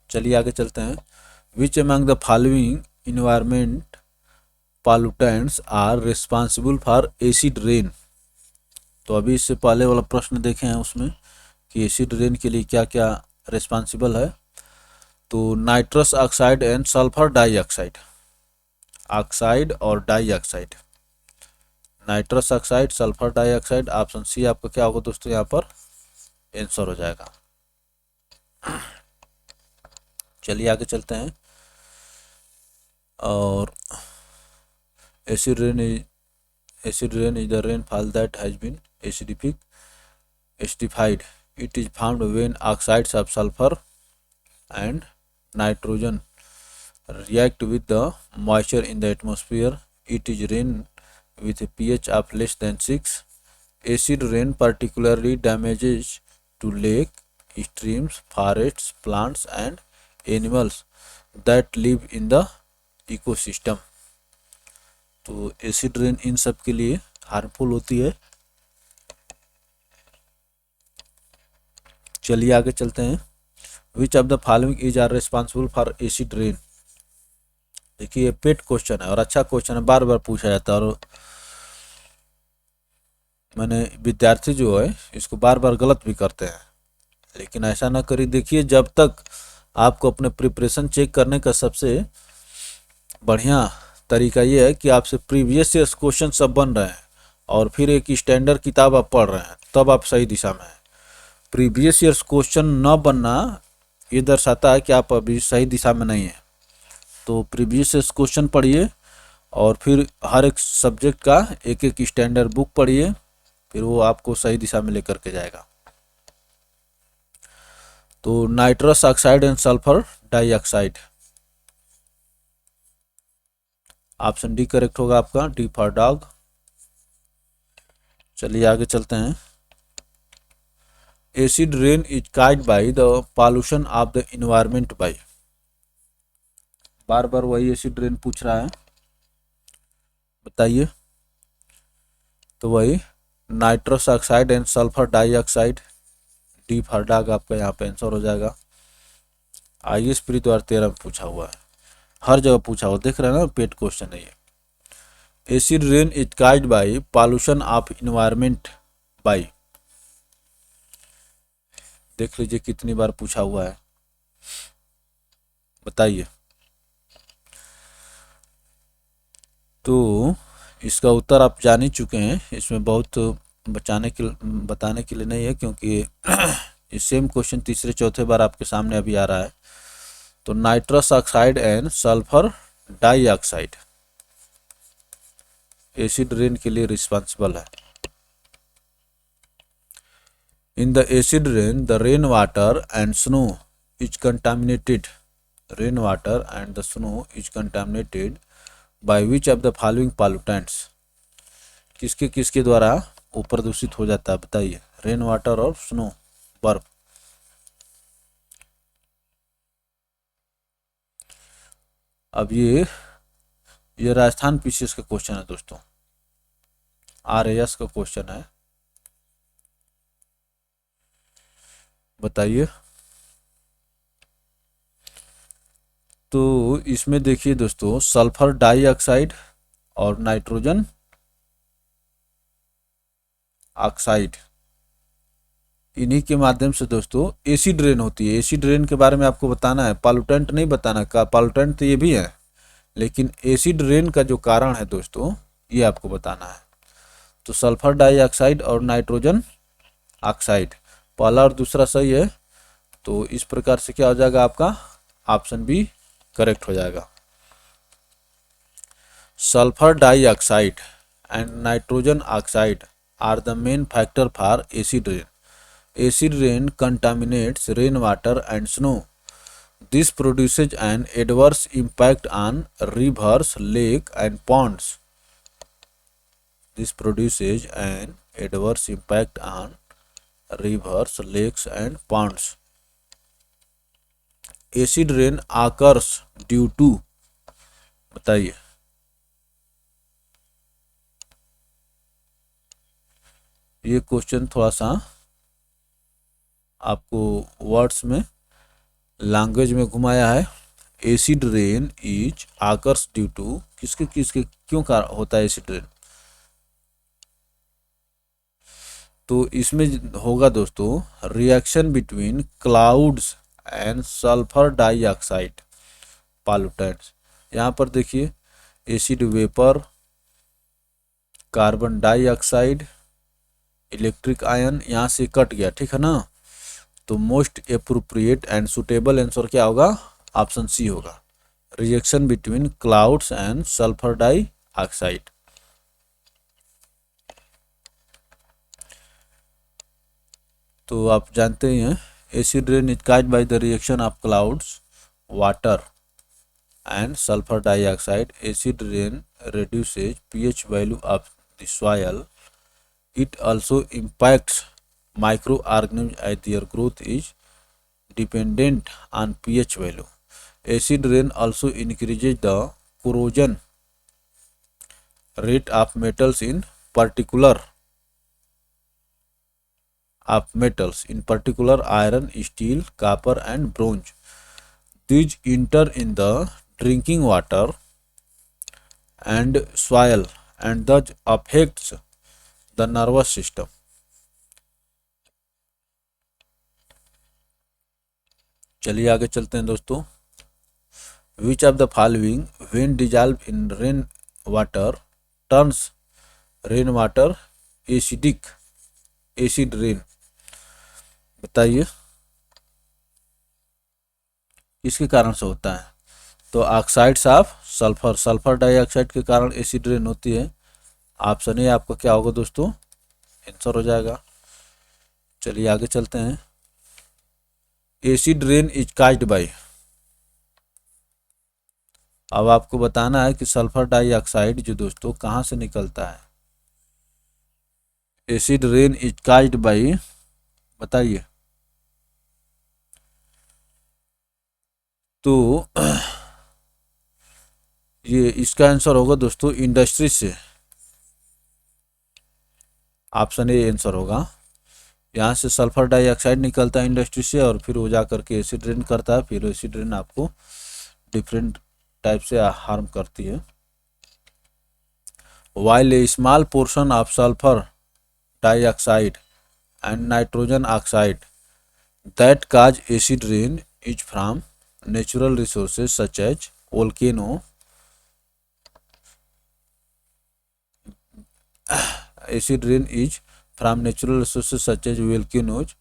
चलिए आगे चलते हैं। Which among the following environment pollutants are responsible for acid rain. तो अभी इससे पहले वाला प्रश्न देखे हैं उसमें कि एसिड रेन के लिए क्या क्या रिस्पॉन्सिबल है। तो nitrous oxide and sulphur dioxide, oxide और dioxide, nitrous oxide sulphur dioxide, option C आपका क्या होगा दोस्तों, यहाँ पर आंसर हो जाएगा। चलिए आगे चलते हैं। और acid rain is the rainfall that has been acidified. It is formed when oxides of sulfur and nitrogen react with the moisture in the atmosphere. It is rain with a pH of less than 6. Acid rain particularly damages to lake, streams, forests, plants and animals that live in the ecosystem. तो acid rain इन सब के लिए harmful होती है। चलिए आगे चलते हैं। Which of the following is are responsible for acid rain. देखिए पेट क्वेश्चन है और अच्छा क्वेश्चन है, बार बार पूछा जाता है और मैंने विद्यार्थी जो है इसको बार बार गलत भी करते हैं, लेकिन ऐसा ना करिए। देखिए जब तक आपको अपने प्रिपरेशन चेक करने का सबसे बढ़िया तरीका ये है कि आपसे प्रीवियस ईयर्स क्वेश्चन सब बन रहे हैं और फिर एक स्टैंडर्ड किताब आप पढ़ रहे हैं, तब आप सही दिशा में हैं। प्रीवियस ईयर्स क्वेश्चन न बनना ये दर्शाता है कि आप अभी सही दिशा में नहीं हैं। तो प्रीवियस ईयर्स क्वेश्चन पढ़िए और फिर हर एक सब्जेक्ट का एक एक स्टैंडर्ड बुक पढ़िए, फिर वो आपको सही दिशा में लेकर के जाएगा। तो nitrous oxide and sulphur dioxide, option D correct होगा आपका, डी फॉर डॉग। चलिए आगे चलते हैं। Acid rain is caused by the pollution of the environment by, बार बार वही एसिड रेन पूछ रहा है, बताइए। तो वही nitrous oxide and sulphur dioxide, D for dog आपका यहाँ पे आंसर हो जाएगा। आईएएस प्री 2013 में पूछा हुआ है, हर जगह पूछा हुआ, देख रहे हैं ना, पेड क्वेश्चन है ये। Acid rain is caused by pollution of environment by, देख लीजिए कितनी बार पूछा हुआ है, बताइए। तो इसका उत्तर आप जान ही चुके हैं, इसमें बहुत बताने के लिए नहीं है, क्योंकि ये सेम क्वेश्चन तीसरे चौथे बार आपके सामने अभी आ रहा है। तो nitrous oxide and sulphur dioxide acid rain के लिए रिस्पॉन्सिबल है। In the acid rain the rain water and snow is contaminated, rain water and the snow is contaminated by which of the following pollutants, किसके किसके द्वारा वो प्रदूषित हो जाता है, बताइए। रेन वाटर और स्नो, बर्फ। अब ये राजस्थान पीसीएस का क्वेश्चन है दोस्तों, आरएएस का क्वेश्चन है, बताइए। तो इसमें देखिए दोस्तों, सल्फर डाइऑक्साइड और नाइट्रोजन ऑक्साइड, इन्हीं के माध्यम से दोस्तों एसिड रेन होती है। एसिड रेन के बारे में आपको बताना है, पॉल्यूटेंट नहीं बताना, का पॉल्यूटेंट तो ये भी है, लेकिन एसिड रेन का जो कारण है दोस्तों ये आपको बताना है। तो सल्फर डाइऑक्साइड और नाइट्रोजन ऑक्साइड, पहला और दूसरा सही है। तो इस प्रकार से क्या हो जाएगा, आपका ऑप्शन बी करेक्ट हो जाएगा। Sulphur dioxide and nitrogen oxide are the main factor for acid rain. Acid rain contaminates rainwater and snow. This produces an adverse impact on rivers, lakes, and ponds. This produces an adverse impact on rivers, lakes, and ponds. Acid rain occurs due to, बताइए। ये question थोड़ा सा आपको words में, language में घुमाया है। Acid rain is occurs due to, किसके किसके क्यों होता है एसिड रेन। तो इसमें होगा दोस्तों reaction between clouds and sulphur dioxide pollutants. यहाँ पर देखिए acid vapour, carbon dioxide, electric ion, यहाँ से कट गया, ठीक है ना। तो most appropriate and suitable answer क्या होगा, ऑप्शन सी होगा, reaction between clouds and sulphur dioxide. तो आप जानते ही हैं, acid rain is caused by the reaction of clouds, water and sulphur dioxide. Acid rain reduces pH value of the soil. It also impacts microorganisms as their growth is dependent on pH value. Acid rain also increases the corrosion rate of metals, in particular iron, steel, copper, and bronze. These enter in the drinking water and soil and thus affects the nervous system. चलिए आगे चलते हैं दोस्तों। Which of the following when dissolved in rain water turns rain water acidic? Acid rain, बताइए किसके कारण से होता है। तो oxides of sulphur, sulphur dioxide के कारण एसिड रेन होती है। ऑप्शन ए आपका क्या होगा दोस्तों, आंसर हो जाएगा। चलिए आगे चलते हैं। Acid rain is caused by, अब आपको बताना है कि सल्फर डाइऑक्साइड जो दोस्तों कहाँ से निकलता है। Acid rain is caused by, बताइए। तो ये इसका आंसर होगा दोस्तों इंडस्ट्री से, ऑप्शन ए आंसर होगा। यहाँ से सल्फर डाइऑक्साइड निकलता है इंडस्ट्री से और फिर वो जा करके एसिड रेन करता है, फिर एसिड रेन आपको डिफरेंट टाइप से हार्म करती है। while a small portion of sulfur dioxide and nitrogen oxide that cause acid rain is from natural resources such as volcano, acid rain is from natural resources such as volcanoes.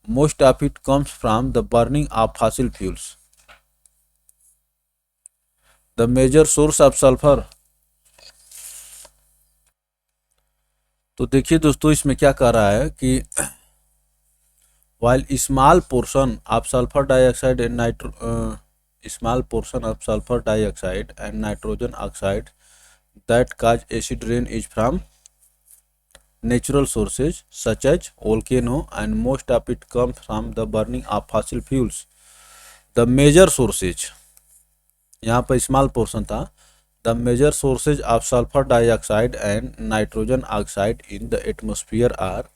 Most of it comes from the burning of fossil fuels. The major source of sulfur, तो देखिए दोस्तों इसमें क्या कह रहा है कि while small portion of sulfur dioxide and small portion of sulfur dioxide and nitrogen oxide that cause acid rain is from natural sources such as volcano and most of it comes from the burning of fossil fuels. The major sources, यहाँ पर small portion था, the major sources of sulphur dioxide and nitrogen oxide in the atmosphere are,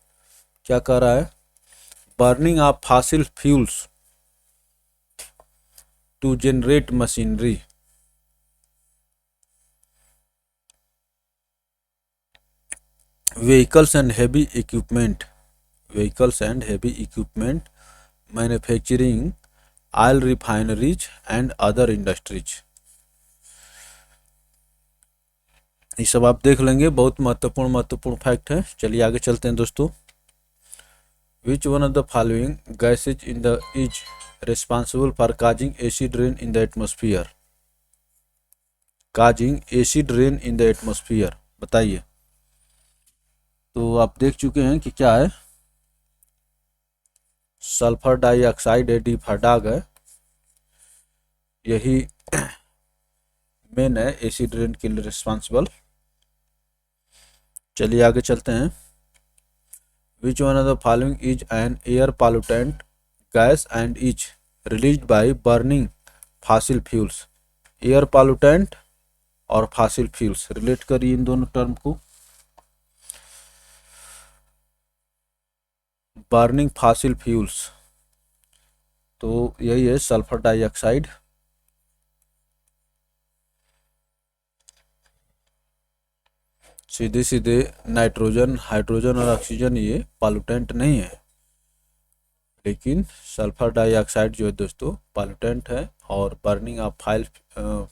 क्या कह रहा है, burning of fossil fuels to generate machinery, vehicles and heavy equipment, vehicles and heavy equipment, manufacturing, oil refineries and other industries। ये सब आप देख लेंगे, बहुत महत्वपूर्ण फैक्ट है। चलिए आगे चलते हैं दोस्तों। विच one of the following gases in the is responsible for causing acid rain in the atmosphere, causing acid rain in the atmosphere, बताइए। तो आप देख चुके हैं कि क्या है, सल्फर डाइऑक्साइड है, डिफाडाग है, यही मेन है एसिड रेन के लिए रिस्पॉन्सिबल। चलिए आगे चलते हैं। Which one of the following is an air pollutant gas and is released by burning fossil fuels. Air pollutant और फॉसिल फ्यूल्स रिलेट करिए इन दोनों टर्म को। बर्निंग फॉसिल फ्यूल्स, तो यही है सल्फर डाइऑक्साइड, सीधे सीधे नाइट्रोजन, हाइड्रोजन और ऑक्सीजन ये पॉल्यूटेंट नहीं है, लेकिन सल्फर डाइऑक्साइड जो है दोस्तों पॉल्यूटेंट है और बर्निंग ऑफ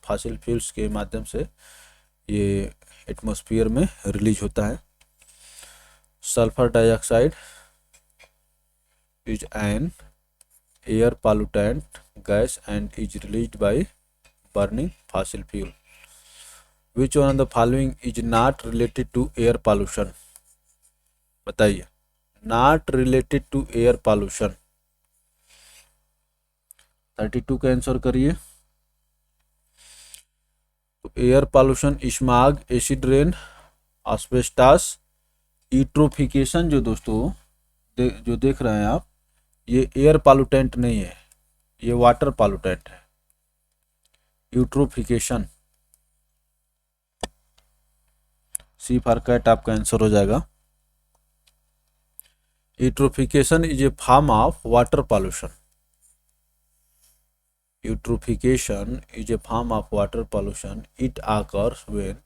फॉसिल फ्यूल्स के माध्यम से ये एटमॉस्फेयर में रिलीज होता है। Sulphur dioxide is an air pollutant gas and is released by burning fossil fuel. Which one of the following is not related to air pollution, बताइए। not related to air pollution, 32 का answer करिए। तो air pollution, smog, acid rain, asbestos, eutrophication जो दोस्तों जो देख रहे हैं आप, ये एयर पॉल्यूटेंट नहीं है, ये वाटर पॉल्यूटेंट है। यूट्रोफिकेशन, सी फॉर कैट आपका आंसर हो जाएगा। Eutrophication is a form of water pollution. Eutrophication is a form of water pollution. It occurs when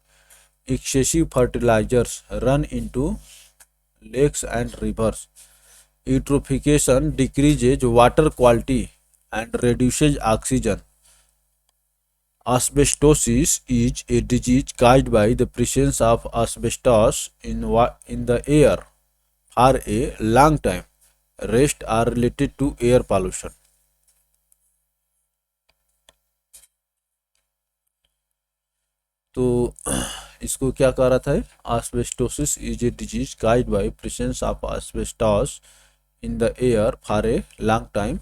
excessive fertilizers run into lakes and rivers. Eutrophication decreases water quality and reduces oxygen. Asbestosis is a disease caused by the presence of asbestos in the air for a long time. Rest are related to air pollution. तो इसको क्या कह रहा था, asbestosis is a disease caused by presence of asbestos in the air for a long time.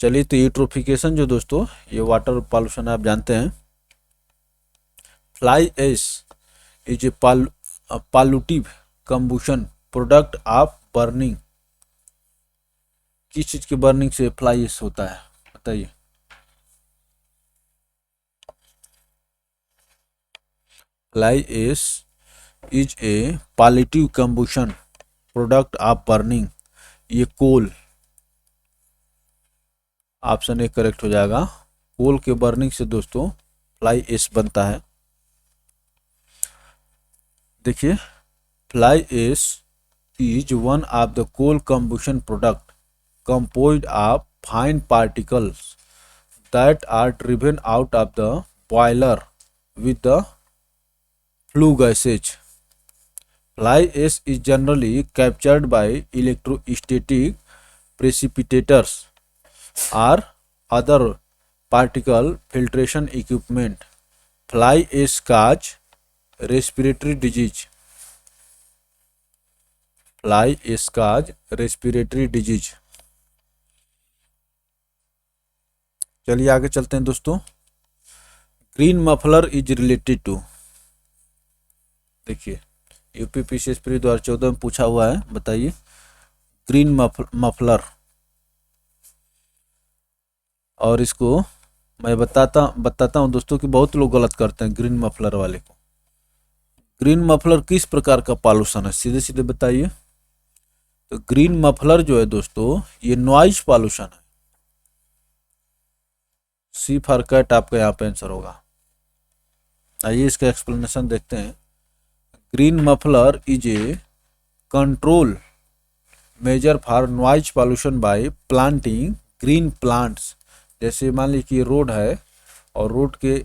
चलिए, तो eutrophication जो दोस्तों ये वाटर पॉल्यूशन आप जानते हैं। Fly ash is a pollutive combustion product of burning, किस चीज के बर्निंग से फ्लाई ऐश होता है बताइए। Fly ash is a positive combustion product of burning, ये कोल, ऑप्शन ए करेक्ट हो जाएगा। कोल के बर्निंग से दोस्तों फ्लाई ऐश बनता है। देखिए, fly ash is one of the coal combustion product composed of fine particles that are driven out of the boiler with the flue gases. Fly ash is generally captured by electrostatic precipitators or other particle filtration equipment. Fly ash cause respiratory disease. Fly ash cause respiratory disease. चलिए आगे चलते हैं दोस्तों। Green muffler is related to, देखिए UPPCS pre 2014 में पूछा हुआ है, बताइए ग्रीन मफलर। और इसको मैं बताता हूं दोस्तों कि बहुत लोग गलत करते हैं ग्रीन मफलर वाले को। ग्रीन मफलर किस प्रकार का पॉल्यूशन है, सीधे सीधे बताइए। तो ग्रीन मफलर जो है दोस्तों ये नॉइज पॉल्यूशन है। सी फॉर कैट आपका यहाँ पे आंसर होगा। आइए इसका एक्सप्लेनेशन देखते हैं। Green muffler is a control measure for noise pollution bye planting green plants. जैसे मान लीजिए कि रोड है और रोड के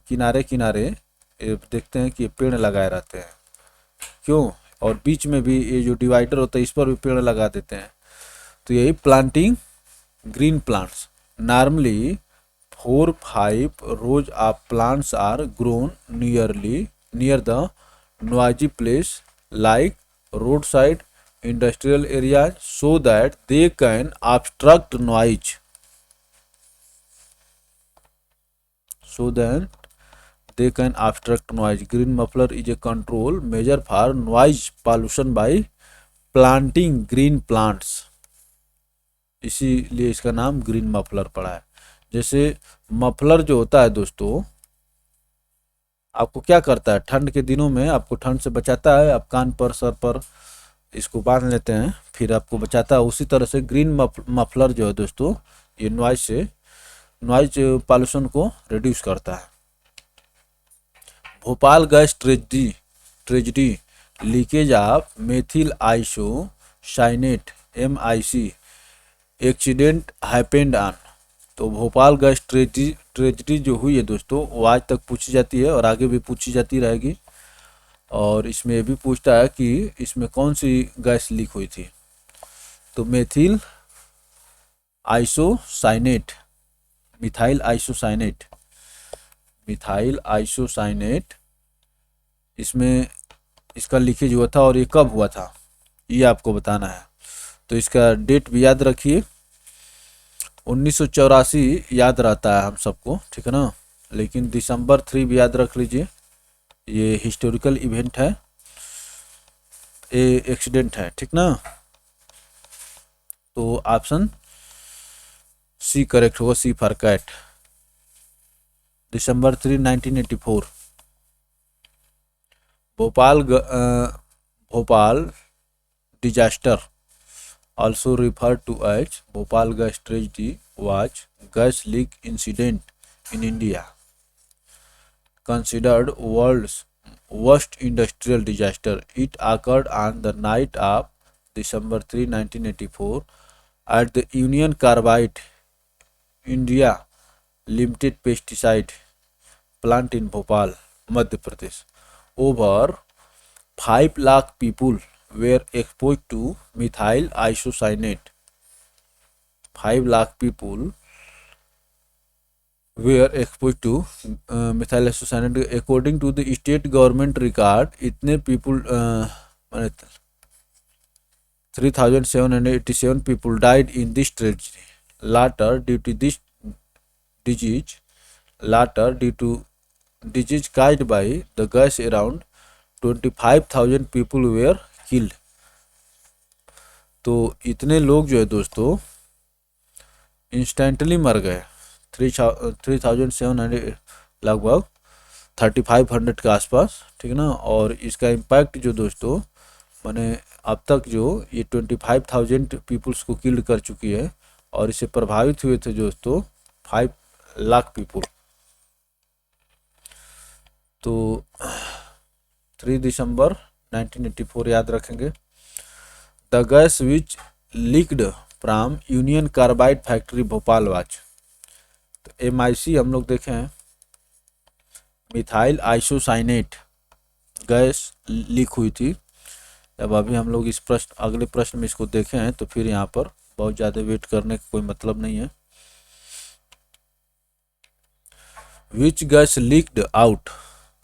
किनारे किनारे देखते हैं कि पेड़ लगाए रहते हैं, क्यों, और बीच में भी ये जो डिवाइडर होता है इस पर भी पेड़ लगा देते हैं। तो यही planting green plants. Normally 4-5 rows of plants are grown near the noisy place like roadside industrial areas so that they can obstruct noise. Green muffler is a control measure for noise pollution by planting green plants. इसीलिए इसका नाम green muffler पड़ा है। जैसे muffler जो होता है दोस्तों आपको क्या करता है, ठंड के दिनों में आपको ठंड से बचाता है, आप कान पर सर पर इसको बांध लेते हैं फिर आपको बचाता है। उसी तरह से ग्रीन मफलर जो है दोस्तों ये नॉइज पॉल्यूशन को रिड्यूस करता है। Bhopal gas tragedy leakage of methyl isocyanate MIC accident happened on. तो भोपाल गैस ट्रेजेडी जो हुई है दोस्तों वो आज तक पूछी जाती है और आगे भी पूछी जाती रहेगी। और इसमें ये भी पूछता है कि इसमें कौन सी गैस लीक हुई थी। तो मिथाइल आइसोसाइनेट इसमें इसका लीकेज हुआ था और ये कब हुआ था ये आपको बताना है। तो इसका डेट भी याद रखिए, 1984 याद रहता है हम सबको, ठीक है ना, लेकिन दिसंबर 3 भी याद रख लीजिए, ये हिस्टोरिकल इवेंट है, ये एक्सीडेंट है, ठीक ना। तो ऑप्शन सी करेक्ट होगा, C for cat, December 3 1984। Bhopal disaster also referred to as Bhopal gas tragedy was gas leak incident in India, considered world's worst industrial disaster. It occurred on the night of December 3, 1984 at the Union Carbide India Limited pesticide plant in Bhopal, Madhya Pradesh. Over 5 lakh people were exposed to methyl isocyanate. 5 lakh people were exposed to methyl isocyanate. According to the state government record, इतने people 3,787 people died in this tragedy. Later, due to disease caused by the gas, around 25,000 people were killed. तो इतने लोग जो है दोस्तों instantly मर गए, 3700 लगभग 3500 के आसपास, ठीक ना। और इसका इम्पैक्ट जो दोस्तों मैंने अब तक जो ये 25,000 पीपल्स को किल्ड कर चुकी है, और इससे प्रभावित हुए थे दोस्तों 5 लाख पीपल। तो 3 दिसंबर 1984 याद रखेंगे। The gas which leaked from union carbide factory Bhopal watch. तो MIC हम लोग देखे हैं, मिथाइल आइसोसाइनेट गैस लीक हुई थी। जब अभी हम लोग इस प्रश्न अगले प्रश्न में इसको देखे हैं तो फिर यहाँ पर बहुत ज़्यादा वेट करने का कोई मतलब नहीं है। Which gas leaked out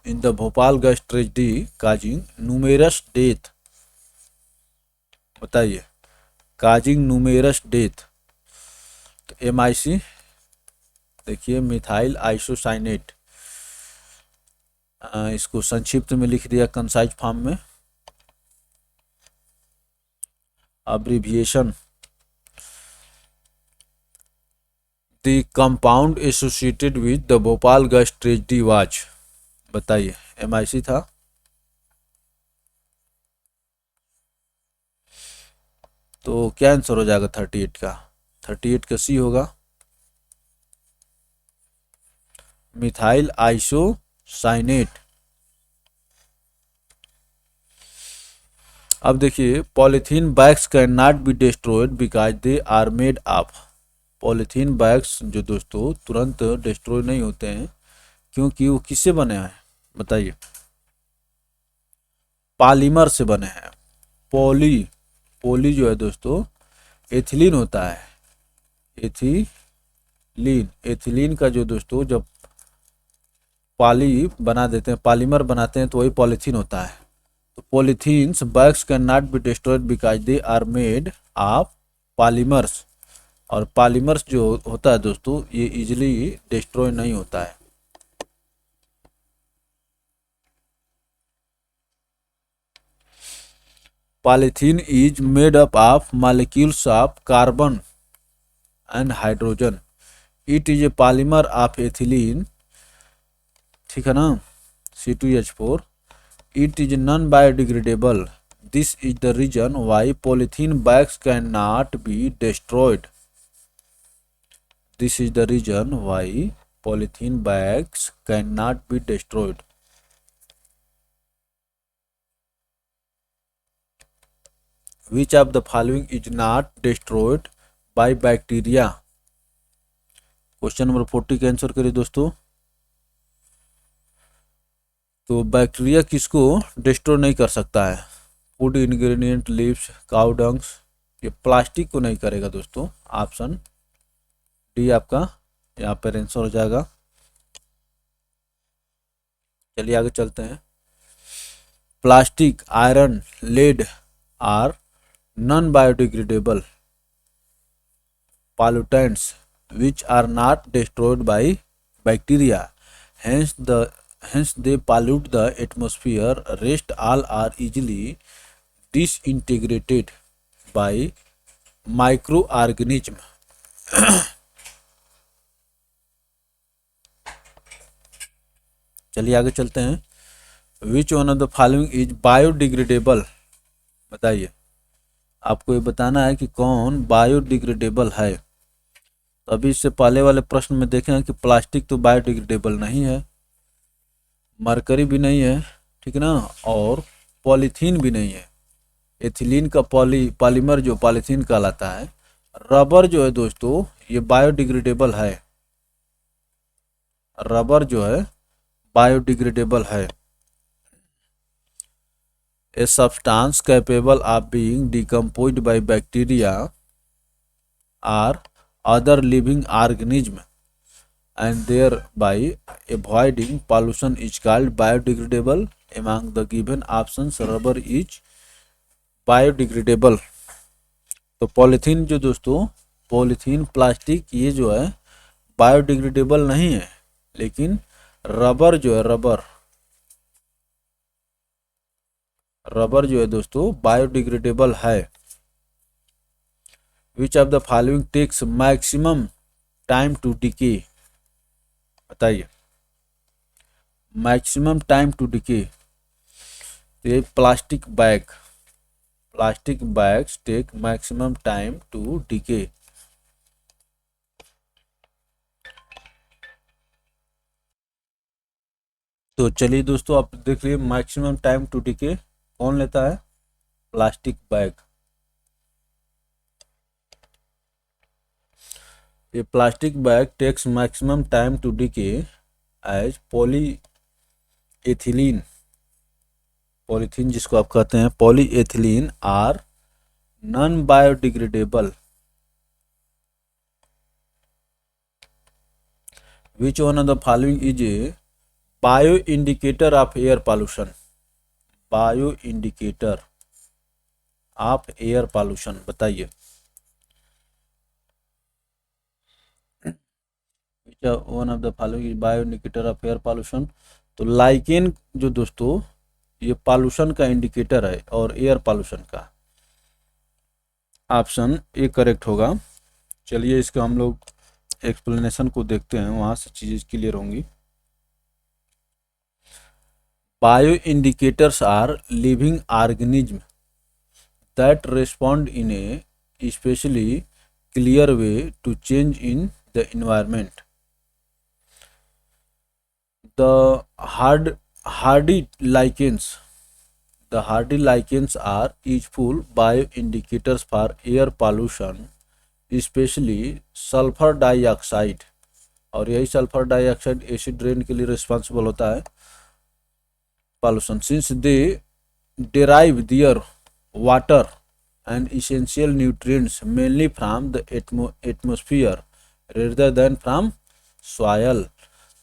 in the Bhopal gas tragedy causing numerous death. बताइए, काजिंग न्यूमेरस डेथ। तो MIC देखिए मिथाइल आइसोसाइनेट, इसको संक्षिप्त में लिख दिया कंसाइज फॉर्म में, abbreviation the compound associated with the Bhopal gas tragedy was. बताइए MIC था। तो क्या आंसर हो जाएगा 38 का? 38 का C होगा, मिथाइल आइसोसाइनेट। अब देखिए, polythene bags can not be destroyed because they are made of. Polythene bags जो दोस्तों तुरंत डिस्ट्रॉय नहीं होते हैं, क्योंकि वो किससे बने हैं? बताइए, पॉलीमर से बने हैं। पोली जो है दोस्तों एथिलीन होता है, एथिलीन का जो दोस्तों जब बना देते हैं, पॉलीमर बनाते हैं, तो वही पॉलीथीन होता है। तो polythenes bags can not be destroyed because they are made of polymers. और पॉलीमर्स जो होता है दोस्तों ये इजीली डिस्ट्रॉय नहीं होता है। Polythene is made up of molecules of carbon and hydrogen. It is a polymer of ethylene, ठीक है ना, C2H4। It is non biodegradable. This is the reason why polythene bags can not be destroyed. This is the reason why polythene bags can not be destroyed. Which of the following is not destroyed by bacteria? Question number 40 का answer करिए दोस्तों। तो bacteria किसको destroy नहीं कर सकता है? Food ingredient, leaves, cow dungs. ये प्लास्टिक को नहीं करेगा दोस्तों। ऑप्शन डी आपका यहाँ पर आंसर हो जाएगा। चलिए आगे चलते हैं। Plastic, iron, lead are non biodegradable pollutants which are not destroyed by bacteria, hence they pollute the atmosphere. Rest all are easily disintegrated by microorganism. चलिए आगे चलते हैं। Which one of the following is biodegradable. बताइए, आपको ये बताना है कि कौन बायोडिग्रेडेबल है। तो अभी इससे पहले वाले प्रश्न में देखें कि प्लास्टिक तो बायोडिग्रेडेबल नहीं है, मरकरी भी नहीं है, ठीक है ना, और पॉलीथीन भी नहीं है। एथिलीन का पॉलीमर जो पॉलीथीन कहलाता है। रबर जो है दोस्तों ये बायोडिग्रेडेबल है, रबर जो है बायोडिग्रेडेबल है। A substance capable of being decomposed by bacteria or other living organism and thereby avoiding pollution is called biodegradable. Among the given options, rubber is biodegradable. तो पॉलीथीन जो दोस्तों, पॉलीथीन प्लास्टिक ये जो है biodegradable नहीं है, लेकिन रबर जो है रबर जो है दोस्तों बायोडिग्रेडेबल है। Which of the following takes maximum time to decay, बताइए मैक्सिमम टाइम टू डिके। तो ये plastic bags take maximum time to decay. तो चलिए दोस्तों, आप देख लीजिए मैक्सिमम टाइम टू डिके कौन लेता है, प्लास्टिक बैग। ये plastic bag takes maximum time to decay as polyethylene, polythene जिसको आप कहते हैं, polyethylene are non biodegradable. Which one of the following is a bio indicator of air pollution, bio indicator of air pollution, बताइए which one of the following is bio indicator of air pollution. तो lichen जो दोस्तों ये pollution का indicator है और air pollution का, option A correct होगा। चलिए इसका हम लोग एक्सप्लेनेशन को देखते हैं, वहां से चीजें क्लियर होंगी। Bio indicators are living organism that respond in a specially clear way to change in the environment. The hardy lichens, the hardy lichens are useful bioindicators for air pollution, especially sulphur dioxide. और यही sulphur dioxide acid rain के लिए responsible होता है pollution, since they derive their water and essential nutrients mainly from the atmosphere rather than from soil।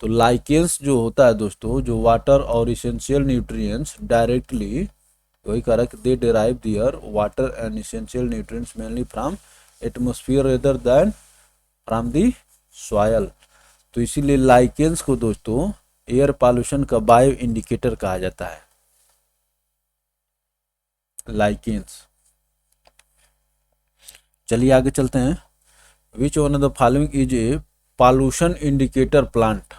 तो lichens जो होता है दोस्तों, जो वाटर और इसेंशियल न्यूट्रिएंट्स डायरेक्टली, वही कह रहा है कि they derive their water and essential nutrients mainly from atmosphere rather than from the soil. तो इसीलिए लाइकेंस को दोस्तों एयर पॉल्यूशन का बायो इंडिकेटर कहा जाता है, लाइकेंस। चलिए आगे चलते हैं। Which one of the following is a pollution indicator plant,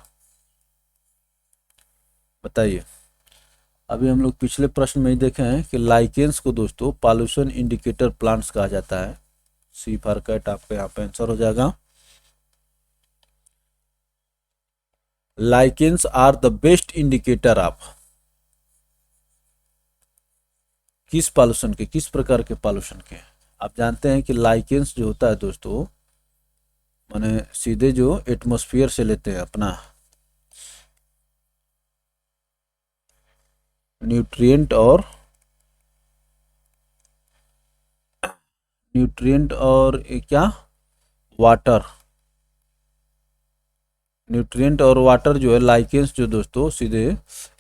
बताइए। अभी हम लोग पिछले प्रश्न में ही देखे हैं कि लाइकेंस को दोस्तों पॉल्यूशन इंडिकेटर प्लांट्स कहा जाता है। सी फॉर कैट आपका यहाँ पे आंसर हो जाएगा। Lichens are the best indicator of किस पॉल्यूशन के, किस प्रकार के पॉल्यूशन के। आप जानते हैं कि लाइकेंस जो होता है दोस्तों, माने सीधे जो एटमॉस्फेयर से लेते हैं अपना न्यूट्रिएंट और क्या, वाटर, न्यूट्रिएंट और वाटर जो है लाइकेंस जो दोस्तों सीधे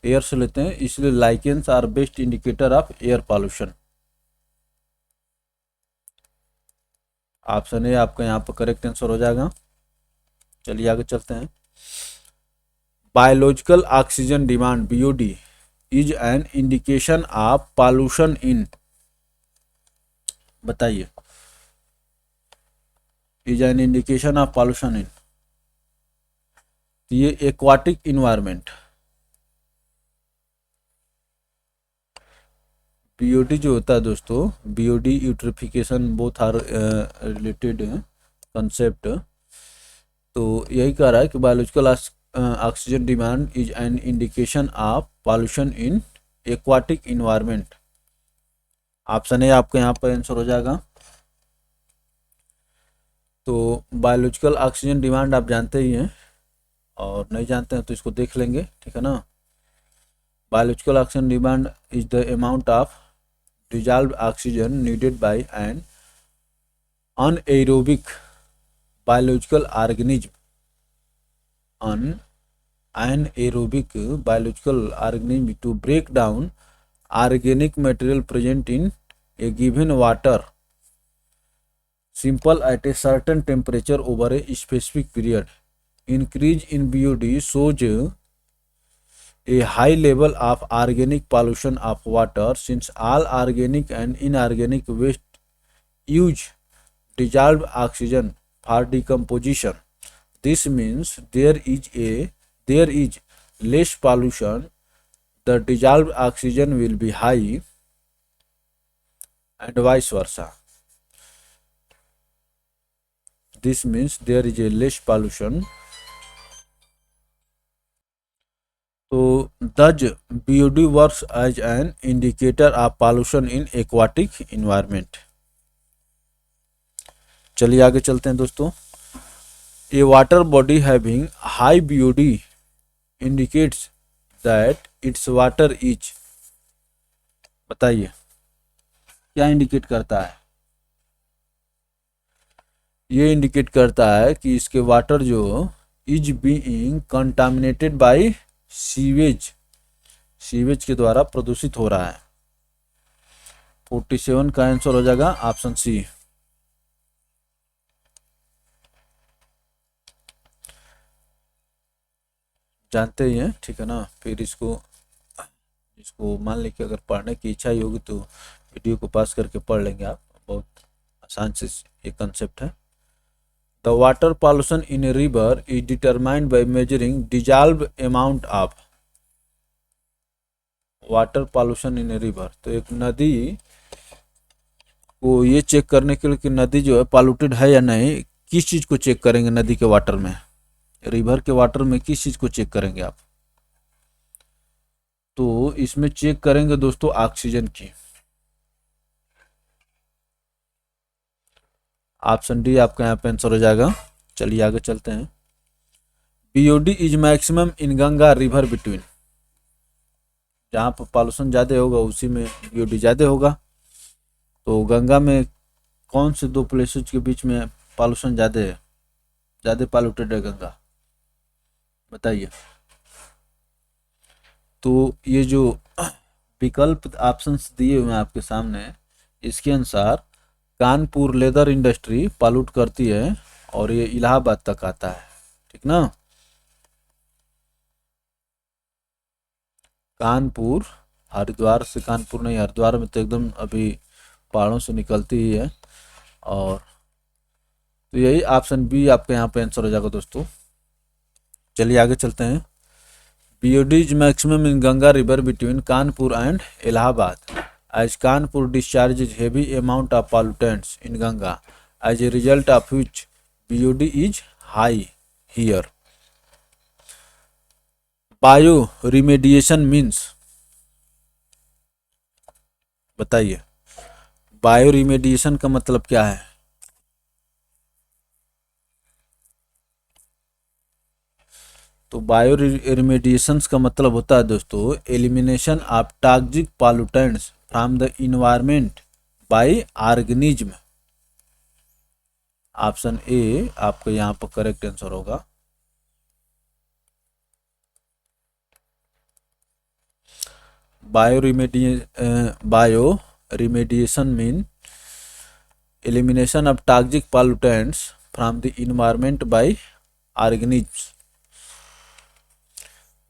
एयर से लेते हैं, इसलिए lichens are best indicator of air pollution. Option A आपका यहाँ पर करेक्ट आंसर हो जाएगा। चलिए आगे चलते हैं। Biological oxygen demand BOD is an indication of pollution in, बताइए is an indication of pollution in. ये एक्वाटिक इन्वायरमेंट, बीओडी जो होता है दोस्तों, BOD eutrophication both are related concept. तो यही कह रहा है कि biological oxygen demand is an indication of pollution in aquatic environment. Option A आपके यहाँ पर आंसर हो जाएगा। तो बायोलॉजिकल ऑक्सीजन डिमांड आप जानते ही हैं, और नहीं जानते हैं तो इसको देख लेंगे, ठीक है ना। Biological oxygen demand is the amount of dissolved oxygen needed by an anaerobic biological organism, anaerobic biological organism to break down organic material present in a given water simple at a certain temperature over a specific period. Increase in BOD shows a high level of organic pollution of water, since all organic and inorganic waste use dissolved oxygen for decomposition. This means there is less pollution, the dissolved oxygen will be high, and vice versa. This means there is a less pollution. So thus BOD works as an indicator of pollution in aquatic environment. चलिए आगे चलते हैं दोस्तों. A water body having high BOD indicates that its water is, बताइए क्या indicate करता है? ये इंडिकेट करता है कि इसके वाटर जो is being contaminated by sewage के द्वारा प्रदूषित हो रहा है. 47 का आंसर हो जाएगा ऑप्शन सी. जानते ही हैं, ठीक है ना. फिर इसको मान लीजिए अगर पढ़ने की इच्छा ही होगी तो वीडियो को पास करके पढ़ लेंगे आप. बहुत आसान से ये कंसेप्ट है. The water pollution in a river is determined by measuring dissolve amount of. Water pollution in a river, तो एक नदी को ये चेक करने के लिए कि नदी जो है पॉल्यूटेड है या नहीं, किस चीज़ को चेक करेंगे? नदी के वाटर में, रिवर के वाटर में किस चीज़ को चेक करेंगे आप? तो इसमें चेक करेंगे दोस्तों ऑक्सीजन की. ऑप्शन डी आपका यहाँ पे आंसर हो जाएगा. चलिए आगे चलते हैं. BOD is maximum in Ganga river between. जहाँ पर पॉल्यूशन ज़्यादा होगा उसी में बीओडी ज़्यादा होगा. तो गंगा में कौन से दो प्लेसेस के बीच में पॉल्यूशन ज़्यादा है, ज़्यादा पॉल्यूटेड है गंगा, बताइए. तो ये जो विकल्प ऑप्शंस दिए हुए हैं आपके सामने, इसके अनुसार कानपुर लेदर इंडस्ट्री पॉल्यूट करती है और ये इलाहाबाद तक आता है, ठीक ना. कानपुर, हरिद्वार से कानपुर नहीं, हरिद्वार में तो एकदम अभी पहाड़ों से निकलती ही है. और तो यही ऑप्शन बी आपके यहाँ पे आंसर हो जाएगा दोस्तों. चलिए आगे चलते हैं. BOD is maximum in Ganga river between Kanpur and Allahabad, as Kanpur discharges heavy amount of pollutants in Ganga, as a result of which BOD is high here. Bioremediation means, बताइए बायोरिमेडिएशन का मतलब क्या है? तो बायोरिमेडिएशन का मतलब होता है दोस्तों elimination of toxic pollutants from the environment bye organism. Option A आपका यहाँ पर करेक्ट आंसर होगा. बायोरिमेडिएशन mean elimination of toxic pollutants from the environment by organisms.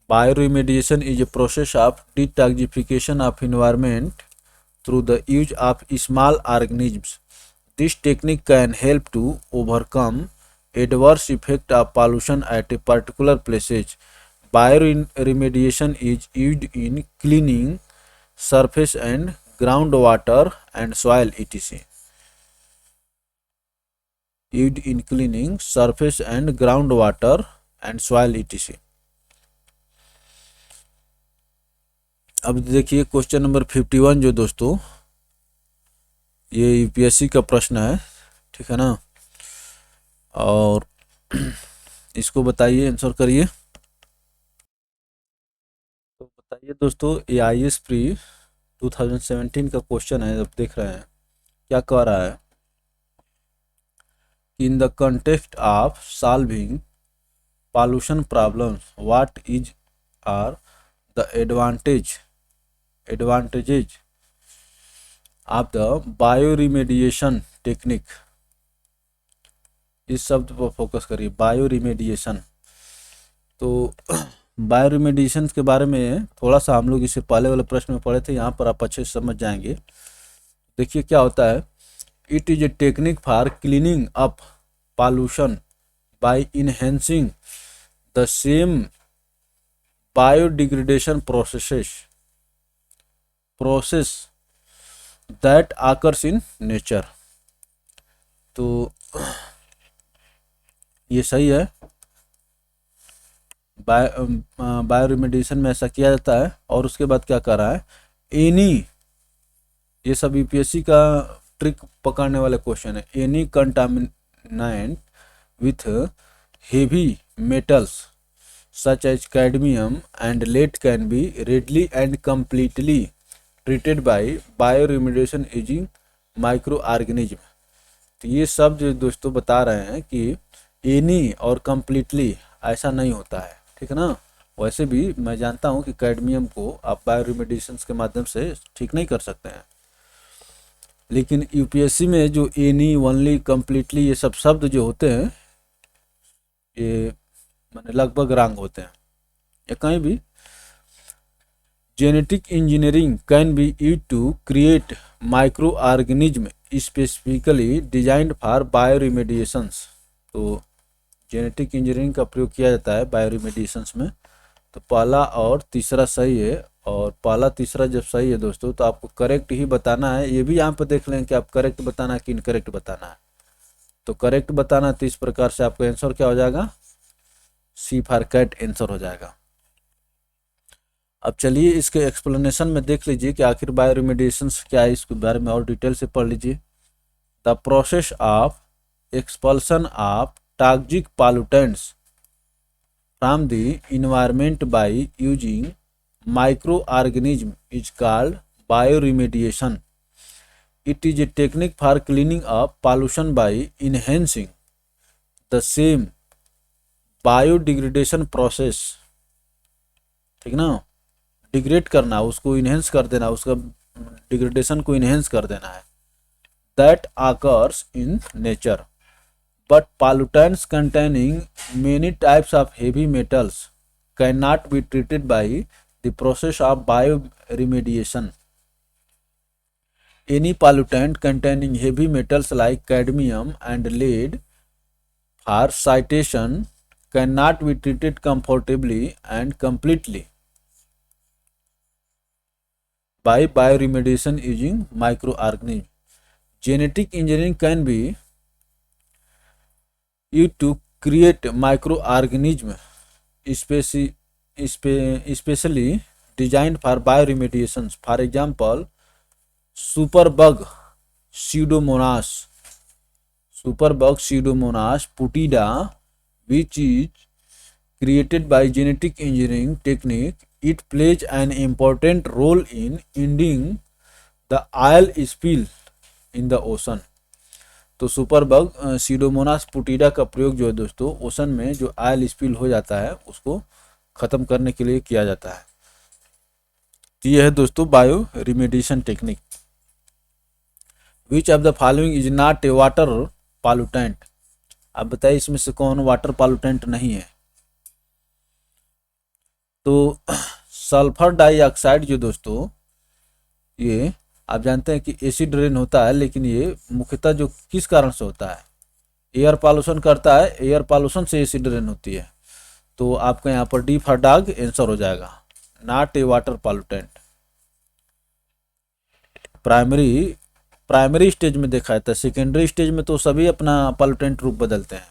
Bioremediation is a process of detoxification of environment through the use of small organisms. This technique can help to overcome adverse effect of pollution at a particular places. Bioremediation is used in cleaning surface and groundwater and soil etc. Used in cleaning surface and groundwater and soil etc. अब देखिए question number 51 जो दोस्तों ये UPSC का प्रश्न है, ठीक है ना. और इसको बताइए, आंसर करिए. तो बताइए दोस्तों ये IAS प्री 2017 का क्वेश्चन है. अब देख रहे हैं क्या कह रहा है. In the context of solving pollution problems, what are the advantages of the bioremediation technique? इस शब्द पर फोकस करिए, बायोरिमेडिएशन. तो बायोरिमेडिएशन के बारे में थोड़ा सा हम लोग इससे पहले वाले प्रश्न में पढ़े थे, यहाँ पर आप अच्छे से समझ जाएंगे. देखिए क्या होता है. It is a technique for cleaning up pollution by enhancing the same biodegradation process that occurs in nature. तो ये सही है, बायो रिमेडिएशन में ऐसा किया जाता है। और उसके बाद क्या कर रहा है, एनी, ये सब यूपीएससी का ट्रिक पकड़ने वाले क्वेश्चन है। Any contaminant with heavy metals such as cadmium and lead can be readily and completely treated by bioremediation using microorganism. तो ये सब जो दोस्तों बता रहे हैं कि एनी और कंप्लीटली ऐसा नहीं होता है, ठीक है ना। वैसे भी मैं जानता हूँ कि कैडमियम को आप बायो रिमेडिएशन के माध्यम से ठीक नहीं कर सकते हैं, लेकिन यूपीएससी में जो एनी, ओनली, कंप्लीटली ये सब शब्द जो होते हैं ये माने लगभग रॉन्ग होते हैं या कहीं भी। Genetic engineering can be use to create micro organism specifically designed for bio remediations. तो जेनेटिक इंजीनियरिंग का प्रयोग किया जाता है बायो रिमेडिएशंस में। तो पहला और तीसरा सही है, और पहला तीसरा जब सही है दोस्तों तो आपको करेक्ट ही बताना है। ये भी यहाँ पर देख लें कि आप करेक्ट बताना है कि इनकरेक्ट बताना है। तो करेक्ट बताना है तो इस प्रकार से आपका आंसर क्या हो जाएगा, सी फॉर कैट आंसर हो जाएगा। अब चलिए इसके एक्सप्लेनेशन में देख लीजिए कि आखिर बायो रिमेडिएशंस क्या है, इसके बारे में और डिटेल से पढ़ लीजिए। The process of expulsion of toxic pollutants from the environment by using microorganism is called bioremediation. It is a technique for cleaning up pollution by enhancing the same biodegradation process, ठीक ना। Degrade करना, उसको enhance कर देना, उसका degradation को enhance कर देना है। That occurs in nature, but pollutants containing many types of heavy metals cannot be treated by the process of bioremediation. Any pollutant containing heavy metals like cadmium and lead for citation cannot be treated comfortably and completely by bioremediation using microorganisms. Genetic engineering can be used to create microorganisms especially designed for bioremediations. For example, superbug pseudomonas putida, which is created by genetic engineering technique. It plays an important role in ending the oil spill in the ocean. तो superbug Pseudomonas पुटीडा का प्रयोग जो है दोस्तों ocean में जो oil spill हो जाता है उसको खत्म करने के लिए किया जाता है। तो यह है दोस्तों bio remediation technique. Which of the following is not a water pollutant. आप बताइए इसमें से कौन वाटर पॉल्यूटेंट नहीं है। तो सल्फर डाइऑक्साइड जो दोस्तों ये आप जानते हैं कि एसिड रेन होता है, लेकिन ये मुख्यतः जो किस कारण से होता है, एयर पॉल्यूशन करता है, एयर पॉल्यूशन से एसिड रेन होती है। तो आपका यहाँ पर डी फॉर डॉग आंसर हो जाएगा, not a water pollutant. Primary stage में देखा जाता है, सेकेंडरी स्टेज में तो सभी अपना पॉल्यूटेंट रूप बदलते हैं।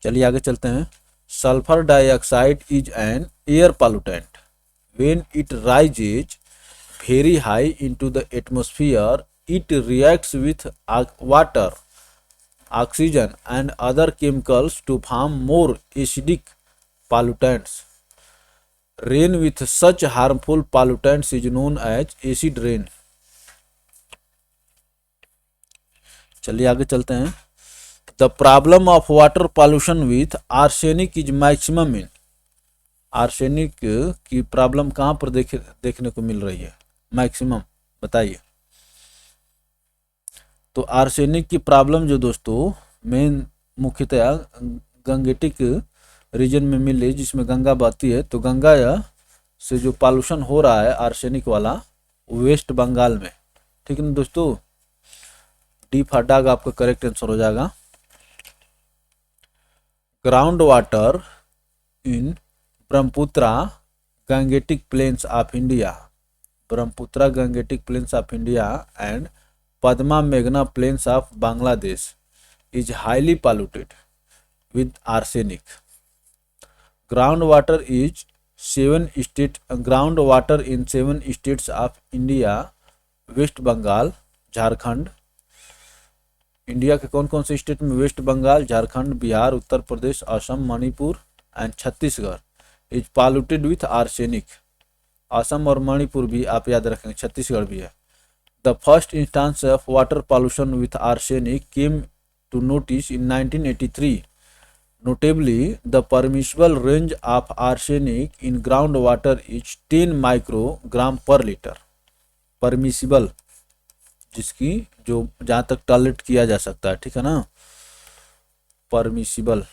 चलिए आगे चलते हैं। Sulphur dioxide is an air pollutant when it rises very high into the atmosphere. It reacts with water, oxygen and other chemicals to form more acidic pollutants. Rain with such harmful pollutants is known as acid rain. चलिए आगे चलते हैं। The problem of water pollution with arsenic is maximum in। Arsenic की problem कहाँ पर देखने को मिल रही है, मैक्सिमम बताइए। तो आर्सेनिक की प्रॉब्लम जो दोस्तों मेन मुख्यतया गंगेटिक रीजन में मिल रही है, जिसमें गंगा बहती है। तो गंगा से जो पॉल्यूशन हो रहा है आर्सेनिक वाला वेस्ट बंगाल में, ठीक है ना दोस्तों। डी फॉर डॉग आपका करेक्ट आंसर हो जाएगा। Ground water in Brahmaputra Gangetic plains of India, Brahmaputra Gangetic plains of India and Padma मेघना plains of Bangladesh is highly polluted with arsenic. Groundwater in 7 states of India, West Bengal, Jharkhand. India के कौन कौन से स्टेट में? West Bengal, Jharkhand, Bihar, Uttar Pradesh, Assam, Manipur and Chhattisgarh is polluted with arsenic. Assam और मणिपुर भी आप याद रखेंगे, छत्तीसगढ़ भी है। The first instance of water pollution with arsenic came to notice in 1983. Notably, the permissible range of arsenic in groundwater is 10 microgram per liter. Permissible जिसकी जो जहाँ तक टॉलरेट किया जा सकता है, ठीक है ना, परमिसिबल।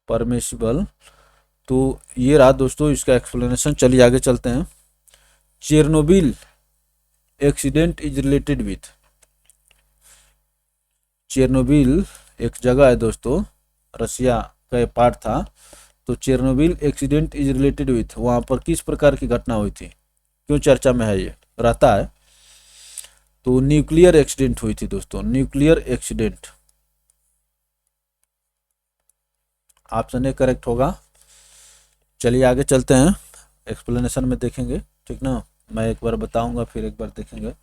परमिसिबल तो ये रहा दोस्तों इसका एक्सप्लेनेशन। चलिए आगे चलते हैं। Chernobyl accident is related with, Chernobyl एक जगह है दोस्तों, रसिया का पार्ट था, तो Chernobyl accident is related with, वहाँ पर किस प्रकार की घटना हुई थी, क्यों चर्चा में है, ये रहता है, तो न्यूक्लियर एक्सीडेंट हुई थी दोस्तों, nuclear accident. Option A correct होगा। चलिए आगे चलते हैं, एक्सप्लेनेशन में देखेंगे, ठीक ना, मैं एक बार बताऊंगा फिर एक बार देखेंगे।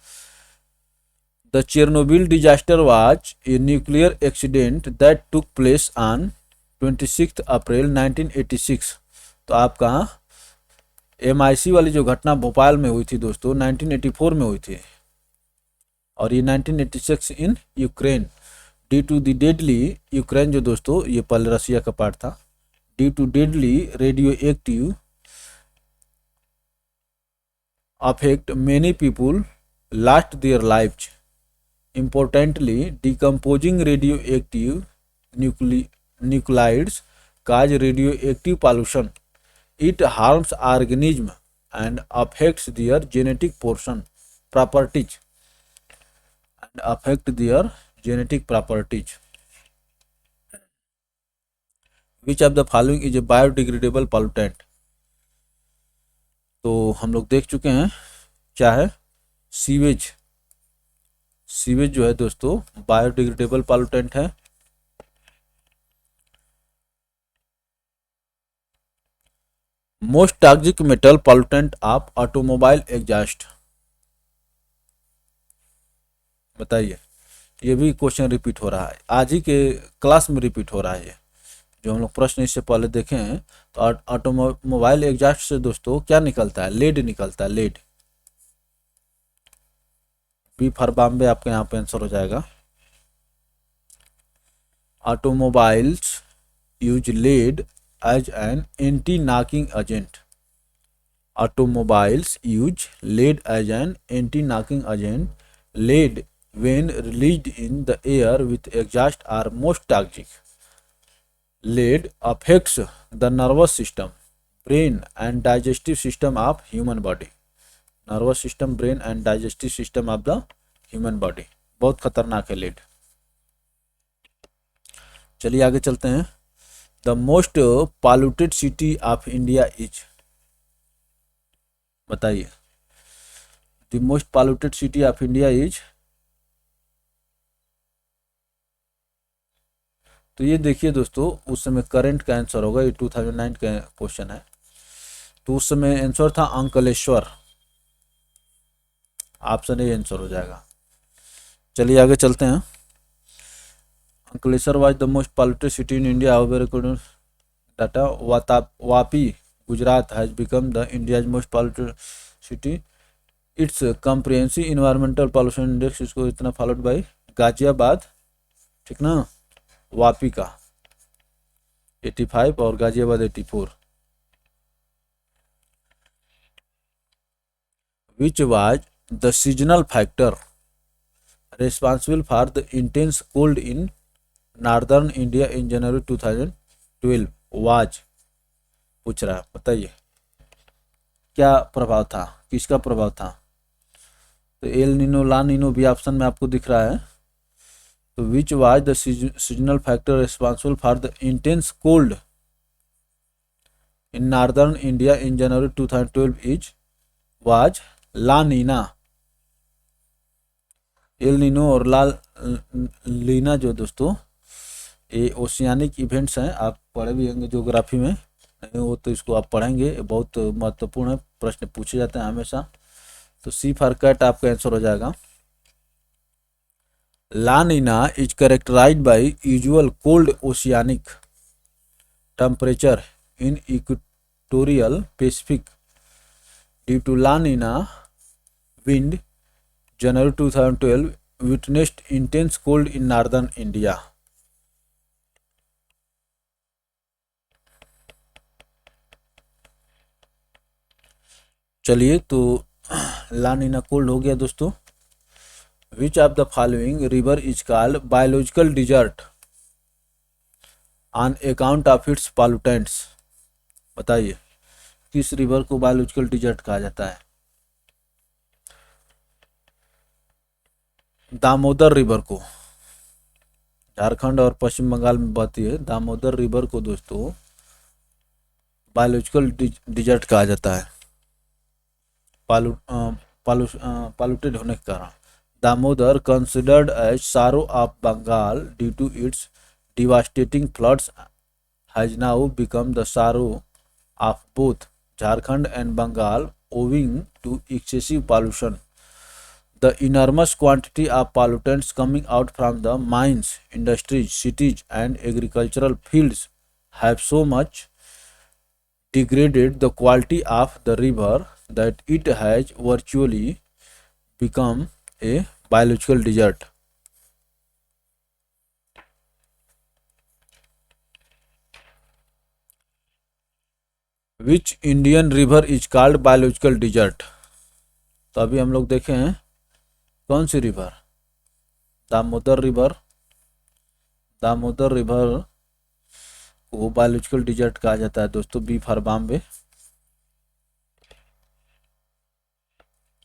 The Chernobyl disaster was a nuclear accident that took place on 26 April 1986। तो आपका MIC वाली जो घटना भोपाल में हुई थी दोस्तों 1984 में हुई थी, और ये 1986 in Ukraine due to the deadly, Ukraine जो दोस्तों ये पहले रसिया का पार्ट था, due to deadly radioactive affect many people lost their lives. Importantly, decomposing radioactive nuclides cause radioactive pollution. It harms organisms and affects their genetic properties. Which of the following is a biodegradable pollutant? तो हम लोग देख चुके हैं क्या है, sewage. Sewage जो है दोस्तों बायोडिग्रेडेबल पॉल्यूटेंट है। Most toxic metal pollutant of automobile exhaust, बताइए। ये भी क्वेश्चन रिपीट हो रहा है, आज ही के क्लास में रिपीट हो रहा है, ये जो हम लोग प्रश्न इससे पहले देखे हैं। तो ऑटोमोबाइल एग्जॉस्ट से दोस्तों क्या निकलता है? लेड निकलता है, लेड। बी फॉर बॉम्बे आपके यहाँ पे आंसर हो जाएगा। Automobiles use lead as an anti knocking agent, automobiles use lead as an anti knocking agent. Lead when released in the air with exhaust are most toxic. Lead affects the nervous system, brain and digestive system of human body. Nervous system, brain and digestive system of the human body, बहुत खतरनाक है lead. चलिए आगे चलते हैं। The most polluted city of India is, बताइए। The most polluted city of India is, तो ये देखिए दोस्तों उस समय करंट का आंसर होगा, ये 2009 का क्वेश्चन है, तो उस समय आंसर था अंकलेश्वर। ऑप्शन ए आंसर हो जाएगा। चलिए आगे चलते हैं। Ankleshwar was the most polluted city in India, data. Vapi Gujarat has become the India's most polluted city. It's comprehensive environmental pollution index, इसको इतना फॉलोड बाय गाजियाबाद, ठीक ना, वापी का 85 और गाजियाबाद 84। विच was the seasonal factor responsible for the intense cold in northern India in January 2012 was, पूछ रहा है, बताइए क्या प्रभाव था, किसका प्रभाव था? तो एल नीनो ला नीनो भी ऑप्शन में आपको दिख रहा है। तो which was the seasonal factor responsible for the intense cold in northern India in January 2012 is was La Nina. El Nino और ला लीना जो दोस्तों ये ओशियानिक इवेंट्स हैं, आप पढ़े भी होंगे ज्योग्राफी में, नहीं हो तो इसको आप पढ़ेंगे, बहुत महत्वपूर्ण है, प्रश्न पूछे जाते हैं हमेशा। तो सी फॉर कैट आपका आंसर हो जाएगा। La Nina is characterized by usual cold oceanic temperature in equatorial Pacific due to La Nina wind January 2012 witnessed intense cold in northern India. चलिए, तो ला नीना कोल्ड हो गया दोस्तों। Which of the following river is called biological desert on account of its pollutants. बताइए किस river को biological desert कहा जाता है? दामोदर रिवर को, झारखंड और पश्चिम बंगाल में बहती है दामोदर रिवर को दोस्तों बायोलॉजिकल डिजर्ट कहा जाता है, पॉल्यूटेड होने के कारण। Damodar considered as sorrow of Bengal due to its devastating floods has now become the sorrow of both Jharkhand and Bengal owing to excessive pollution. The enormous quantity of pollutants coming out from the mines, industries, cities and agricultural fields have so much degraded the quality of the river that it has virtually become a biological desert. Which Indian river is called biological desert? तो अभी हम लोग देखे हैं कौन सी river, Damodar river. Damodar river को biological desert कहा जाता है दोस्तों, बी फॉर बॉम्बे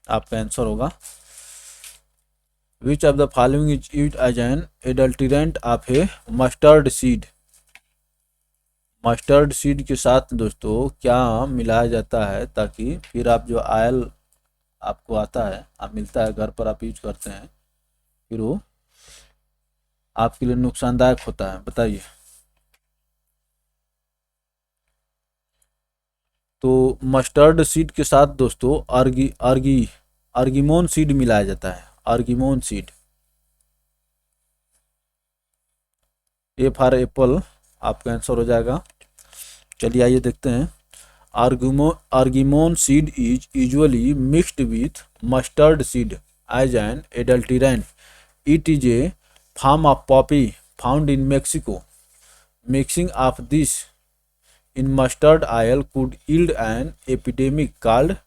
आपका आंसर होगा। Which of the following is used as an adulterant of a mustard seed. Mustard seed के साथ दोस्तों क्या मिलाया जाता है ताकि फिर आप जो ऑयल आपको आता है, आप मिलता है घर पर, आप यूज करते हैं, फिर वो आपके लिए नुकसानदायक होता है? बताइए। तो मस्टर्ड सीड के साथ दोस्तों अर्गीमोन सीड मिलाया जाता है, अर्गीमोन सीड। ए फॉर एप्पल आपका आंसर हो जाएगा। चलिए आइए देखते हैं। Argimon seed is usually mixed with mustard seed as an adulterant. It is a form of poppy found in Mexico. Mixing of this in mustard oil could yield an epidemic called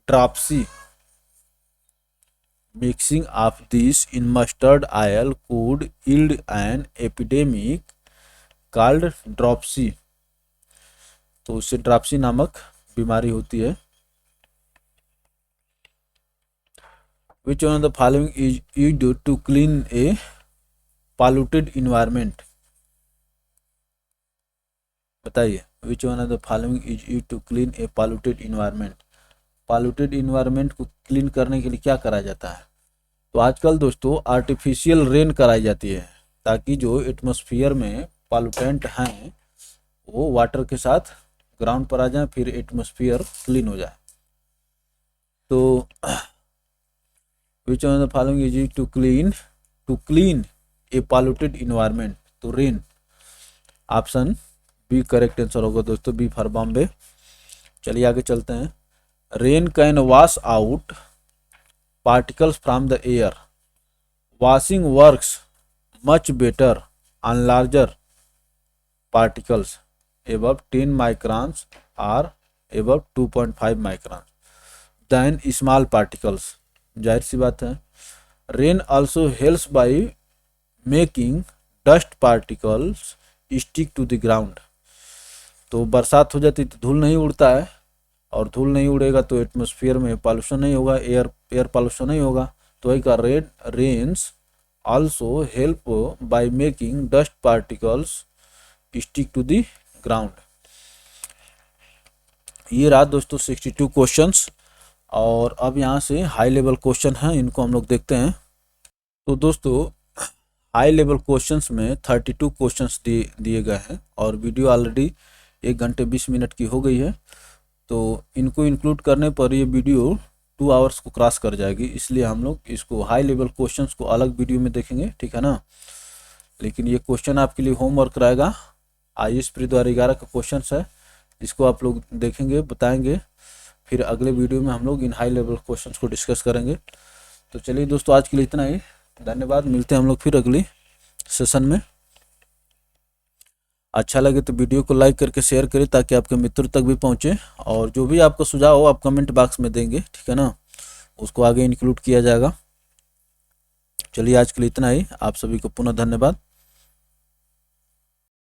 dropsy. Mixing of this in mustard oil could yield an epidemic called dropsy. तो उससे ड्राप्सी नामक बीमारी होती है। Which one of the following is used to clean a polluted environment? बताइए, which one of the following is used to clean a polluted environment? polluted environment को clean करने के लिए क्या करा जाता है? तो आजकल दोस्तों आर्टिफिशियल रेन कराई जाती है ताकि जो एटमॉस्फेयर में पॉल्यूटेंट हैं वो वाटर के साथ ग्राउंड पर आ जाए, फिर एटमॉस्फेयर क्लीन हो जाए। तो which one of the following is to clean a polluted environment? तो rain, option B correct answer होगा दोस्तों, बी फॉर बॉम्बे। चलिए आगे चलते हैं। Rain can wash out particles from the air. Washing works much better on larger particles above 10 microns or above 2.5 microns than small particles. जाहिर सी बात है। Rain also helps by making dust particles stick to the ground. तो बरसात हो जाती तो धूल नहीं उड़ता है और धूल नहीं उड़ेगा तो एटमॉस्फेयर में पॉल्यूशन नहीं होगा, एयर पॉल्यूशन नहीं होगा। तो वही का red rains also help by making dust particles stick to the ground. ये रहा दोस्तों 62 क्वेश्चंस। और अब यहाँ से हाई लेवल क्वेश्चन हैं, इनको हम लोग देखते हैं। तो दोस्तों हाई लेवल क्वेश्चंस में 32 क्वेश्चंस दिए गए हैं और वीडियो ऑलरेडी 1 घंटे 20 मिनट की हो गई है। तो इनको इंक्लूड करने पर ये वीडियो 2 आवर्स को क्रॉस कर जाएगी, इसलिए हम लोग इसको हाई लेवल क्वेश्चंस को अलग वीडियो में देखेंगे, ठीक है ना। लेकिन ये क्वेश्चन आपके लिए होमवर्क रहेगा, IAS प्री 2011 का क्वेश्चन है, इसको आप लोग देखेंगे, बताएंगे, फिर अगले वीडियो में हम लोग इन हाई लेवल क्वेश्चंस को डिस्कस करेंगे। तो चलिए दोस्तों आज के लिए इतना ही, धन्यवाद। मिलते हैं हम लोग फिर अगली सेशन में। अच्छा लगे तो वीडियो को लाइक करके शेयर करें ताकि आपके मित्रों तक भी पहुंचे, और जो भी आपका सुझाव हो आप कमेंट बॉक्स में देंगे, ठीक है ना, उसको आगे इंक्लूड किया जाएगा। चलिए आज के लिए इतना ही, आप सभी को पुनः धन्यवाद।